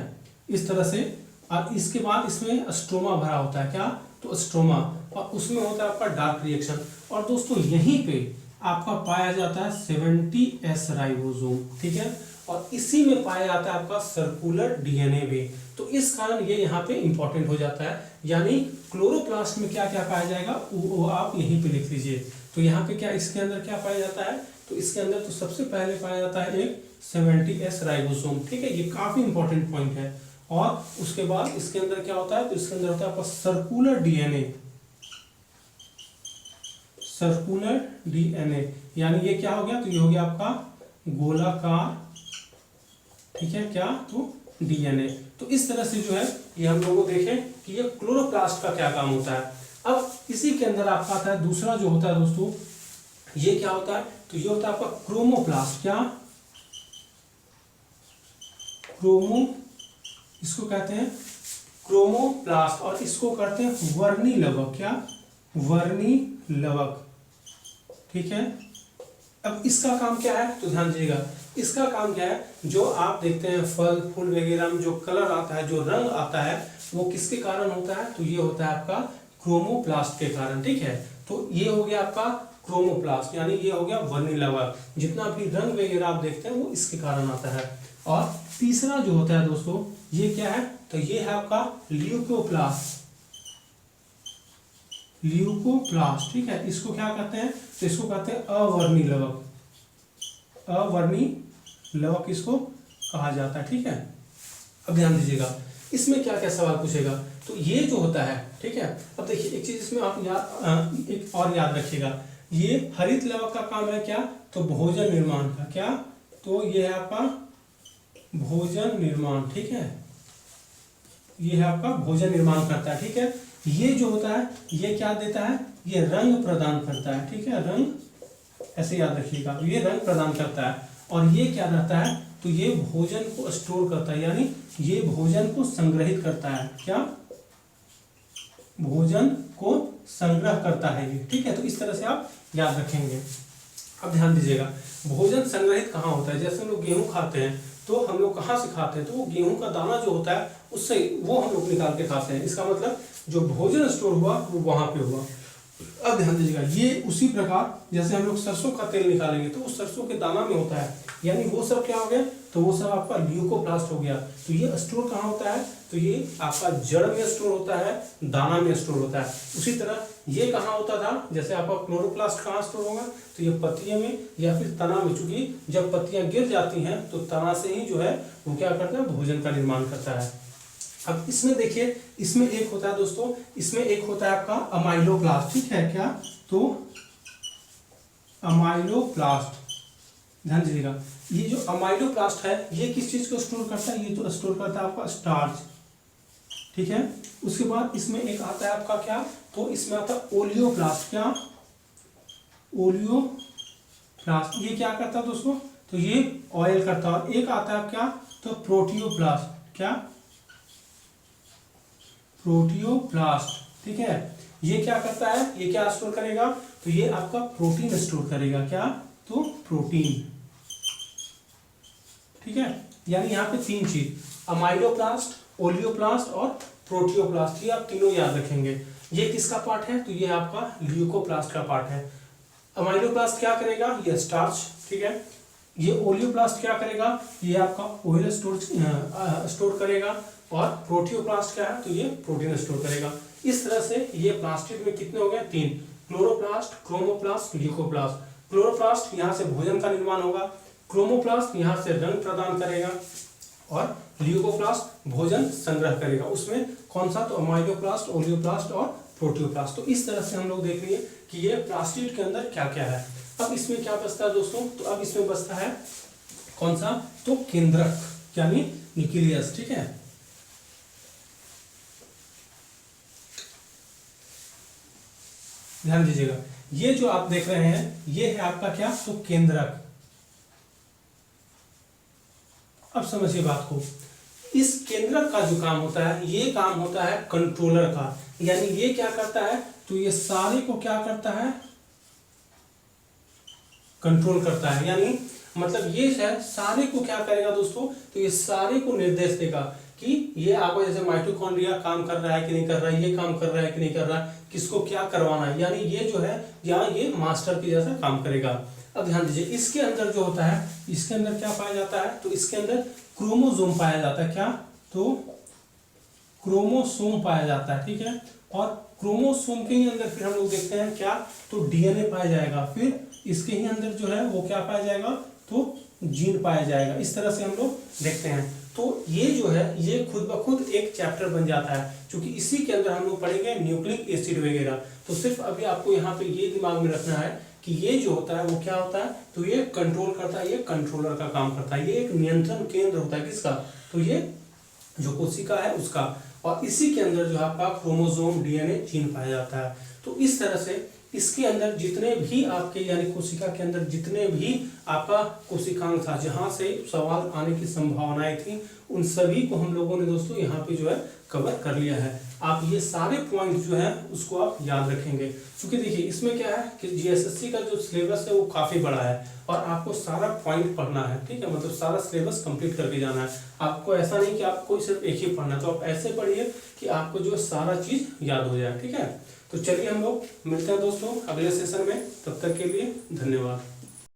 इस तरह से। और इसके बाद इसमें स्ट्रोमा भरा होता है। क्या, तो स्ट्रोमा, और उसमें होता है आपका डार्क रिएक्शन। और दोस्तों यहीं पे आपका पाया जाता है 70S राइबोसोम, ठीक है। और इसी में पाया जाता है आपका सर्कुलर डीएनए भी। तो इस कारण ये यहाँ पे इंपॉर्टेंट हो जाता है। यानी क्लोरोप्लास्ट में क्या क्या पाया जाएगा वो आप यहीं पे लिख लीजिए। तो यहाँ पे क्या, इसके अंदर क्या पाया जाता है, तो इसके अंदर तो सबसे पहले पाया जाता है एक 70S राइबोसोम, ठीक है। ये काफी इंपॉर्टेंट पॉइंट है। और उसके बाद इसके अंदर क्या होता है, तो इसके अंदर होता है आपका सर्कुलर डीएनए, सर्कुलर डीएनए। यानी ये क्या हो गया, तो ये हो गया आपका गोलाकार, ठीक है, क्या, तो डीएनए। तो इस तरह से जो है ये हम लोगों को देखें कि ये क्लोरोप्लास्ट का क्या काम होता है। अब इसी के अंदर आपका आता है दूसरा जो होता है दोस्तों, ये क्या होता है, तो ये होता है आपका क्रोमोप्लास्ट। क्या? क्रोमो, इसको कहते हैं क्रोमोप्लास्ट, और इसको कहते हैं वर्णी लवक। क्या? वर्णी लवक। ठीक है। अब इसका काम क्या है, तो ध्यान दीजिएगा, इसका काम क्या है, जो आप देखते हैं फल फूल वगैरह में जो कलर आता है, जो रंग आता है, वो किसके कारण होता है, तो ये होता है आपका क्रोमोप्लास्ट के कारण। ठीक है। तो ये हो गया आपका क्रोमोप्लास्ट, यानी ये हो गया वर्णी लवक। जितना भी रंग वगैरह आप देखते हैं वो इसके कारण आता है। और तीसरा जो होता है दोस्तों, ये क्या है, तो ये है आपका ल्यूकोप्लास्ट। ल्यूकोप्लास्ट। ठीक है। इसको क्या कहते हैं, तो इसको कहते हैं अवर्णी लवक। अवर्णी लवक इसको कहा जाता है। ठीक है। अब ध्यान दीजिएगा, इसमें क्या क्या सवाल पूछेगा, तो ये जो होता है, ठीक है। अब देखिए एक चीज इसमें आप एक और याद रखिएगा, ये हरित लवक का काम है क्या, तो भोजन निर्माण का। क्या? तो ये है आपका भोजन निर्माण। ठीक है। ये है आपका भोजन निर्माण करता है। ठीक है। ये जो होता है, ये क्या देता है, ये रंग प्रदान करता है। ठीक है। रंग, ऐसे याद रखिएगा, ये रंग प्रदान करता है। और ये क्या रहता है, तो ये भोजन को स्टोर करता है, यानी ये भोजन को संग्रहित करता है। क्या? भोजन को संग्रह करता है ये। ठीक है। तो इस तरह से आप याद रखेंगे। अब ध्यान दीजिएगा, भोजन संग्रहित कहाँ होता है, जैसे हम लोग गेहूं खाते हैं, तो हम लोग कहाँ से खाते हैं, तो वो गेहूं का दाना जो होता है उससे वो हम लोग निकाल के खाते हैं। इसका मतलब जो भोजन स्टोर हुआ वो वहां पे हुआ। अब ध्यान दीजिएगा, ये उसी प्रकार जैसे हम लोग सरसों का तेल निकालेंगे तो उस सरसों के दाना में होता है, यानी वो सब क्या हो गया, तो वो सब आपका ल्यूकोप्लास्ट हो गया। तो ये स्टोर कहाँ होता है, तो ये आपका जड़ में स्टोर होता है, दाना में स्टोर होता है। उसी तरह ये कहाँ होता था, जैसे आपका क्लोरोप्लास्ट कहाँ स्टोर होगा, तो ये पत्तियों में या फिर तना में, चूंकि जब पत्तियां गिर जाती हैं तो तना से ही जो है वो क्या करता है, भोजन का निर्माण करता है। अब इसमें देखिए, इसमें एक होता है दोस्तों, इसमें एक होता है आपका अमाइलोप्लास्ट। ठीक है। क्या? तो अमाइलोप्लास्ट, ध्यान दीजिएगा, ये जो अमाइलोप्लास्ट है ये किस चीज को स्टोर करता है, ये तो स्टोर करता है आपका स्टार्च। ठीक है। उसके बाद इसमें एक आता है आपका क्या, तो इसमें आता है ओलियोप्लास्ट। क्या? ओलियोप्लास्ट, ये क्या करता है दोस्तों, तो ये ऑयल करता है। और एक आता है क्या, तो प्रोटियोप्लास्ट। क्या? प्रोटियोप्लास्ट। ठीक है। ये क्या करता है, ये क्या स्टोर करेगा, तो ये आपका प्रोटीन स्टोर करेगा। क्या? तो प्रोटीन। ठीक है। यानी यहाँ पे तीन चीज, अमाइलोप्लास्ट, ओलियोप्लास्ट और प्रोटियोप्लास्ट, ये आप तीनों याद रखेंगे। ये किसका पार्ट है, तो ये आपका ल्यूकोप्लास्ट का पार्ट है। अमाइलोप्लास्ट क्या करेगा, ये स्टार्च। ठीक है। ये ओलियोप्लास्ट क्या करेगा, ये आपका ऑयल स्टोर करेगा। और प्रोटियोप्लास्ट क्या है, तो ये प्रोटीन स्टोर करेगा। इस तरह से ये प्लास्टिड में कितने हो गए, तीन, क्लोरोप्लास्ट, क्रोमोप्लास्ट, ल्यूकोप्लास्ट। क्लोरोप्लास्ट यहाँ से भोजन का निर्माण होगा, क्रोमोप्लास्ट यहाँ से रंग प्रदान करेगा, और ल्यूकोप्लास्ट भोजन संग्रह करेगा। उसमें कौन सा, तो अमाइलोप्लास्ट, ओलियोप्लास्ट और प्रोटियोप्लास्ट। तो इस तरह से हम लोग देख लिए कि ये प्लास्टिड के अंदर क्या क्या है। अब इसमें क्या बचता है दोस्तों, तो अब इसमें बचता है कौन सा, तो केंद्रक, यानी न्यूक्लियस। ठीक है। ध्यान दीजिएगा, ये जो आप देख रहे हैं ये है आपका क्या, तो केंद्रक। अब समझिए बात को, इस केंद्रक का जो काम होता है, ये काम होता है कंट्रोलर का। यानी ये क्या करता है, तो ये सारे को क्या करता है, कंट्रोल करता है। यानी मतलब ये है सारे को क्या करेगा दोस्तों, तो ये सारे को निर्देश देगा कि ये आपको, जैसे माइटोकॉन्ड्रिया काम कर रहा है कि नहीं कर रहा है, ये काम कर रहा है कि नहीं कर रहा है, किसको क्या करवाना है। यानी ये जो है यहाँ ये मास्टर की जैसा काम करेगा। अब ध्यान दीजिए, इसके अंदर जो होता है, इसके अंदर क्या पाया जाता है, तो इसके अंदर क्रोमोसोम पाया जाता है। क्या? तो क्रोमोसोम पाया जाता है। ठीक है। और क्रोमोसोम के ही अंदर फिर हम लोग देखते हैं क्या, तो डीएनए पाया जाएगा। फिर इसके ही अंदर जो है वो क्या पाया जाएगा, तो जीन पाया जाएगा। इस तरह से हम लोग देखते हैं। तो ये जो है ये खुद ब खुद एक चैप्टर बन जाता है, क्योंकि इसी के अंदर हम लोग पढ़ेंगे न्यूक्लिक एसिड वगैरह। तो सिर्फ अभी आपको यहाँ पे ये दिमाग में रखना है कि ये जो होता है वो क्या होता है, तो ये कंट्रोल करता है, ये कंट्रोलर का काम करता है। ये एक नियंत्रण केंद्र होता है किसका, तो ये जो कोशिका है उसका। और इसी के अंदर जो है आपका क्रोमोसोम, डीएनए, जीन पाया जाता है। तो इस तरह से इसके अंदर जितने भी आपके यानी कोशिका के अंदर जितने भी आपका कोशिकांग था, जहां से सवाल आने की संभावनाएं थी, उन सभी को हम लोगों ने दोस्तों यहाँ पे जो है कवर कर लिया है। आप ये सारे पॉइंट जो है उसको आप याद रखेंगे, क्योंकि देखिए इसमें क्या है कि जीएसएससी का जो सिलेबस है वो काफ़ी बड़ा है और आपको सारा पॉइंट पढ़ना है, ठीक है, मतलब सारा सिलेबस कंप्लीट करके जाना है। आपको ऐसा नहीं कि आपको सिर्फ एक ही पढ़ना है, तो आप ऐसे पढ़िए कि आपको जो सारा चीज़ याद हो जाए, ठीक है। तो चलिए हम लोग मिलते हैं दोस्तों अगले सेशन में, तब तक के लिए धन्यवाद।